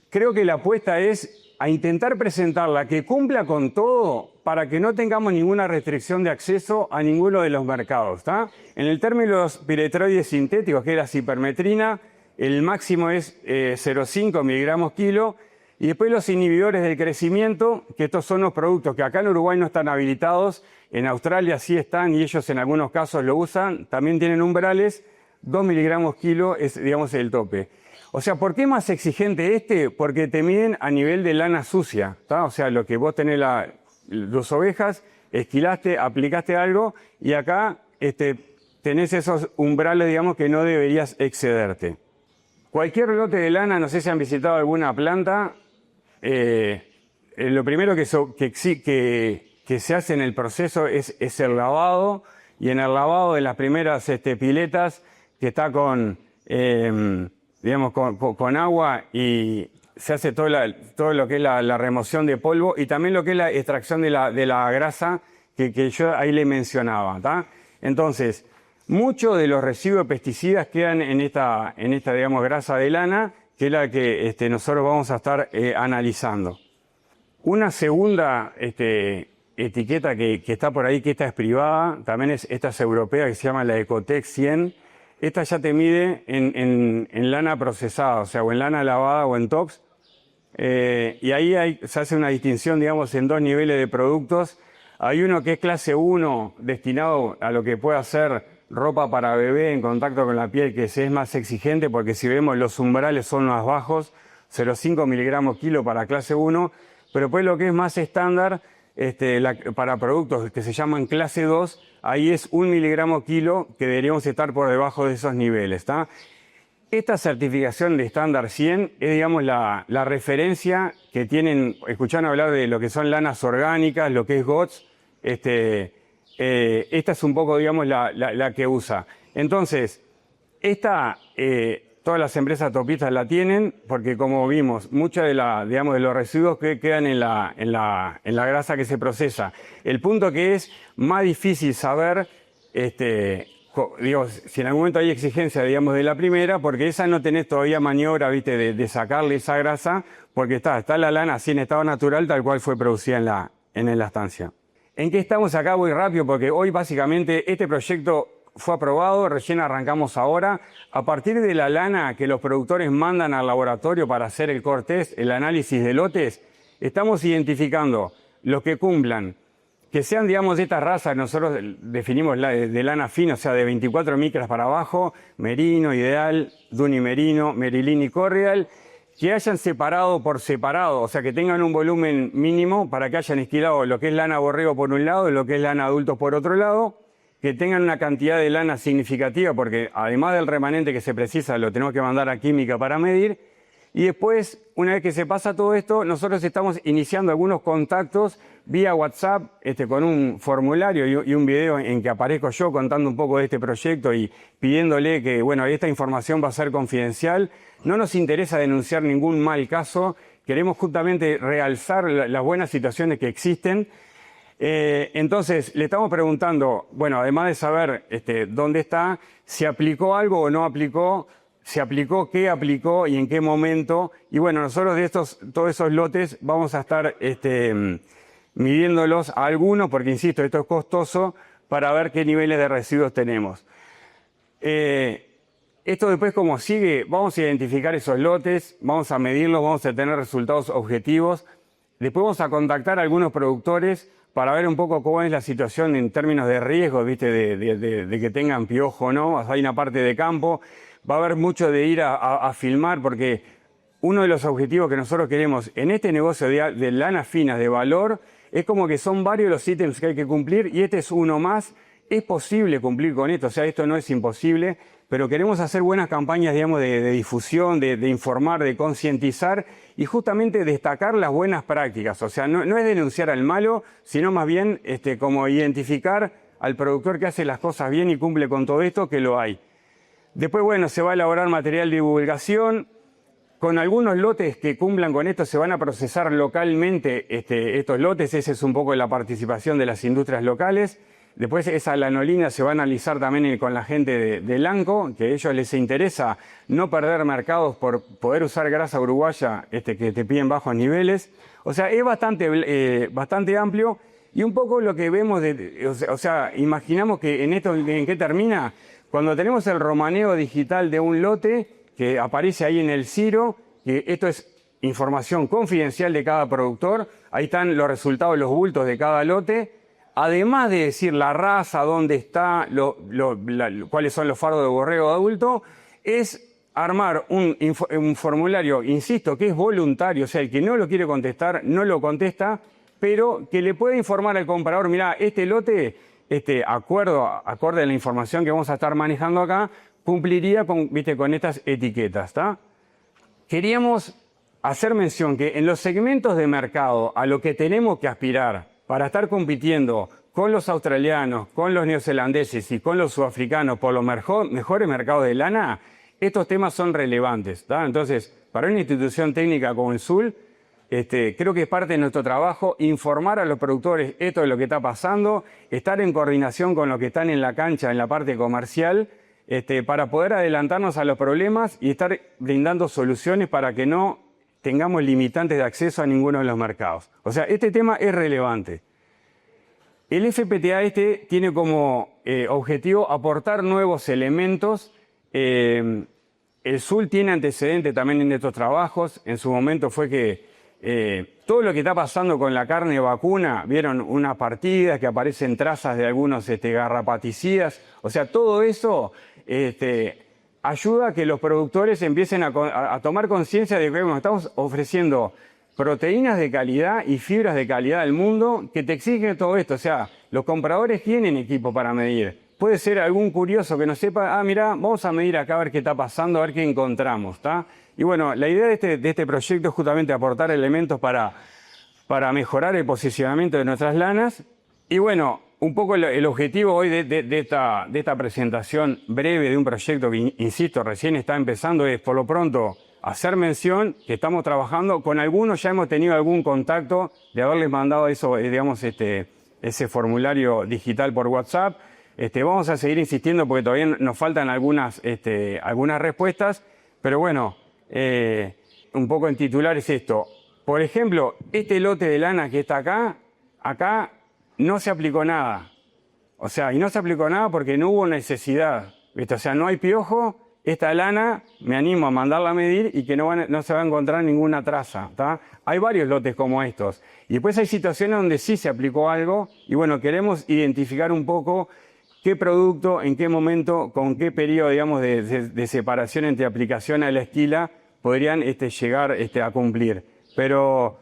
Speaker 9: creo que la apuesta es a intentar presentarla que cumpla con todo para que no tengamos ninguna restricción de acceso a ninguno de los mercados, ¿tá? En el término de los piretroides sintéticos, que es la cipermetrina, el máximo es 0,5 miligramos kilo. Y después los inhibidores del crecimiento, que estos son los productos que acá en Uruguay no están habilitados, en Australia sí están y ellos en algunos casos lo usan, también tienen umbrales, 2 miligramos kilo es, digamos, el tope. O sea, ¿por qué es más exigente este? Porque te miden a nivel de lana sucia, ¿tá? O sea, lo que vos tenés dos ovejas, esquilaste, aplicaste algo y acá tenés esos umbrales, digamos, que no deberías excederte. Cualquier lote de lana, no sé si han visitado alguna planta, lo primero que se hace en el proceso es el lavado, y en el lavado de las primeras piletas, que está con agua, y se hace todo lo que es la remoción de polvo y también lo que es la extracción de la grasa que yo ahí le mencionaba, ¿tá? Entonces, muchos de los residuos de pesticidas quedan en esta digamos, grasa de lana, que es la que nosotros vamos a estar analizando. Una segunda etiqueta que está por ahí, que esta es privada, también esta es europea, que se llama la Ecotec 100. Esta ya te mide en lana procesada, o sea, o en lana lavada o en tox. Y ahí se hace una distinción, digamos, en dos niveles de productos. Hay uno que es clase 1, destinado a lo que puede hacer ropa para bebé en contacto con la piel, que es más exigente, porque si vemos los umbrales son más bajos, 0,5 miligramos kilo para clase 1, pero pues lo que es más estándar para productos que se llaman clase 2, ahí es 1 miligramo kilo, que deberíamos estar por debajo de esos niveles, ¿tá? Esta certificación de estándar 100 es, digamos, la referencia que tienen. Escucharon hablar de lo que son lanas orgánicas, lo que es GOTS. Esta es un poco, digamos, la que usa. Entonces, todas las empresas topistas la tienen, porque como vimos, muchos de los residuos que quedan en la grasa que se procesa. El punto que es más difícil saber, si en algún momento hay exigencia, digamos, de la primera, porque esa no tenés todavía maniobra, ¿viste?, de sacarle esa grasa, porque está la lana así en estado natural, tal cual fue producida en la estancia. ¿En qué estamos acá? Voy rápido, porque hoy básicamente este proyecto fue aprobado, recién arrancamos ahora. A partir de la lana que los productores mandan al laboratorio para hacer el core test, el análisis de lotes, estamos identificando los que cumplan, que sean, digamos, de esta raza. Nosotros definimos de lana fina, o sea, de 24 micras para abajo, merino, ideal, duni merino, merilini cordial, que hayan separado por separado, o sea, que tengan un volumen mínimo para que hayan esquilado lo que es lana borrego por un lado y lo que es lana adultos por otro lado, que tengan una cantidad de lana significativa, porque además del remanente que se precisa, lo tenemos que mandar a química para medir. Y después, una vez que se pasa todo esto, nosotros estamos iniciando algunos contactos vía WhatsApp, con un formulario y un video en que aparezco yo contando un poco de este proyecto y pidiéndole que, bueno, esta información va a ser confidencial. No nos interesa denunciar ningún mal caso, queremos justamente realzar las buenas situaciones que existen. Entonces, le estamos preguntando, bueno, además de saber dónde está, si aplicó algo o no aplicó, se aplicó, qué aplicó y en qué momento. Y bueno, nosotros de todos esos lotes vamos a estar midiéndolos a algunos, porque insisto, esto es costoso, para ver qué niveles de residuos tenemos. Esto después, como sigue, vamos a identificar esos lotes, vamos a medirlos, vamos a tener resultados objetivos. Después vamos a contactar a algunos productores para ver un poco cómo es la situación en términos de riesgo, ¿viste? De que tengan piojo o no. Hay una parte de campo. Va a haber mucho de ir a filmar, porque uno de los objetivos que nosotros queremos en este negocio de lanas finas de valor es como que son varios los ítems que hay que cumplir y este es uno más. Es posible cumplir con esto, o sea, esto no es imposible, pero queremos hacer buenas campañas, digamos, de difusión, de informar, de concientizar y justamente destacar las buenas prácticas. O sea, no es denunciar al malo, sino más bien como identificar al productor que hace las cosas bien y cumple con todo esto, que lo hay. Después, bueno, se va a elaborar material de divulgación. Con algunos lotes que cumplan con esto se van a procesar localmente estos lotes. Esa es un poco la participación de las industrias locales. Después esa lanolina se va a analizar también con la gente de Lanco, que a ellos les interesa no perder mercados por poder usar grasa uruguaya que te piden bajos niveles. O sea, es bastante amplio y un poco lo que vemos, o sea, imaginamos que en esto, ¿en qué termina? Cuando tenemos el romaneo digital de un lote que aparece ahí en el CIRO, que esto es información confidencial de cada productor, ahí están los resultados, los bultos de cada lote. Además de decir la raza, dónde está, cuáles son los fardos de borrego adulto, es armar un formulario, insisto, que es voluntario, o sea, el que no lo quiere contestar, no lo contesta, pero que le puede informar al comprador, mirá, este lote, acorde a la información que vamos a estar manejando acá, cumpliría con estas etiquetas, ¿está? Queríamos hacer mención que en los segmentos de mercado a lo que tenemos que aspirar para estar compitiendo con los australianos, con los neozelandeses y con los sudafricanos por los mejores mercados de lana, estos temas son relevantes, ¿tá? Entonces, para una institución técnica como el SUL, creo que es parte de nuestro trabajo informar a los productores esto de lo que está pasando, estar en coordinación con los que están en la cancha, en la parte comercial, para poder adelantarnos a los problemas y estar brindando soluciones para que no tengamos limitantes de acceso a ninguno de los mercados. O sea, este tema es relevante. El FPTA tiene como objetivo aportar nuevos elementos. El SUL tiene antecedente también en estos trabajos. En su momento fue que todo lo que está pasando con la carne vacuna, vieron unas partidas que aparecen trazas de algunos garrapaticidas. O sea, todo eso ayuda a que los productores empiecen a tomar conciencia de que estamos ofreciendo proteínas de calidad y fibras de calidad al mundo que te exigen todo esto. O sea, los compradores tienen equipo para medir. Puede ser algún curioso que no sepa, mirá, vamos a medir acá a ver qué está pasando, a ver qué encontramos, ¿está? Y bueno, la idea de este proyecto es justamente aportar elementos para mejorar el posicionamiento de nuestras lanas. Y bueno, un poco el objetivo hoy de esta presentación breve de un proyecto que, insisto, recién está empezando es, por lo pronto, hacer mención que estamos trabajando. Con algunos ya hemos tenido algún contacto de haberles mandado eso, digamos, ese formulario digital por WhatsApp. Vamos a seguir insistiendo porque todavía nos faltan algunas respuestas, pero bueno, un poco en titular es esto. Por ejemplo, este lote de lana que está acá no se aplicó nada. O sea, y no se aplicó nada porque no hubo necesidad, ¿viste? O sea, no hay piojo. Esta lana me animo a mandarla a medir y que no se va a encontrar ninguna traza, ¿tá? Hay varios lotes como estos. Y después hay situaciones donde sí se aplicó algo y bueno, queremos identificar un poco qué producto, en qué momento, con qué periodo, digamos, de separación entre aplicación a la esquila podrían llegar a cumplir. Pero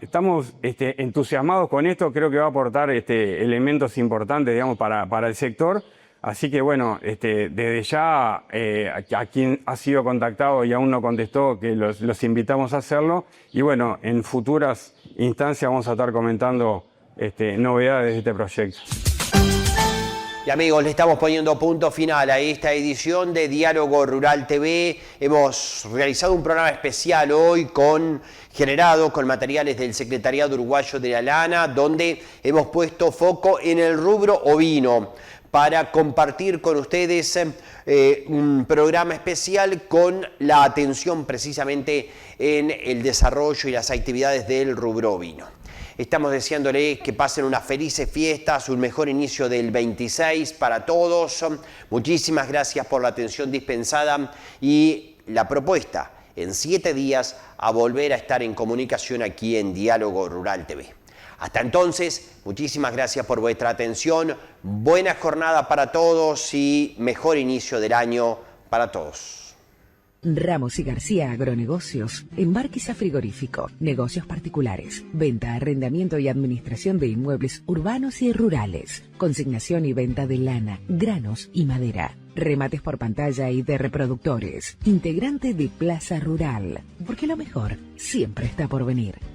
Speaker 9: estamos entusiasmados con esto, creo que va a aportar elementos importantes, digamos, para el sector. Así que bueno, desde ya a quien ha sido contactado y aún no contestó, que los invitamos a hacerlo. Y bueno, en futuras instancias vamos a estar comentando novedades de este proyecto.
Speaker 2: Y amigos, le estamos poniendo punto final a esta edición de Diálogo Rural TV. Hemos realizado un programa especial hoy generado con materiales del Secretariado Uruguayo de la Lana, donde hemos puesto foco en el rubro ovino, para compartir con ustedes un programa especial con la atención precisamente en el desarrollo y las actividades del rubro ovino. Estamos deseándoles que pasen unas felices fiestas, un mejor inicio del 26 para todos. Muchísimas gracias por la atención dispensada y la propuesta en 7 días a volver a estar en comunicación aquí en Diálogo Rural TV. Hasta entonces, muchísimas gracias por vuestra atención, buena jornada para todos y mejor inicio del año para todos.
Speaker 1: Ramos y García Agronegocios, Embarquiza Frigorífico, negocios particulares, venta, arrendamiento y administración de inmuebles urbanos y rurales, consignación y venta de lana, granos y madera, remates por pantalla y de reproductores, integrante de Plaza Rural, porque lo mejor siempre está por venir.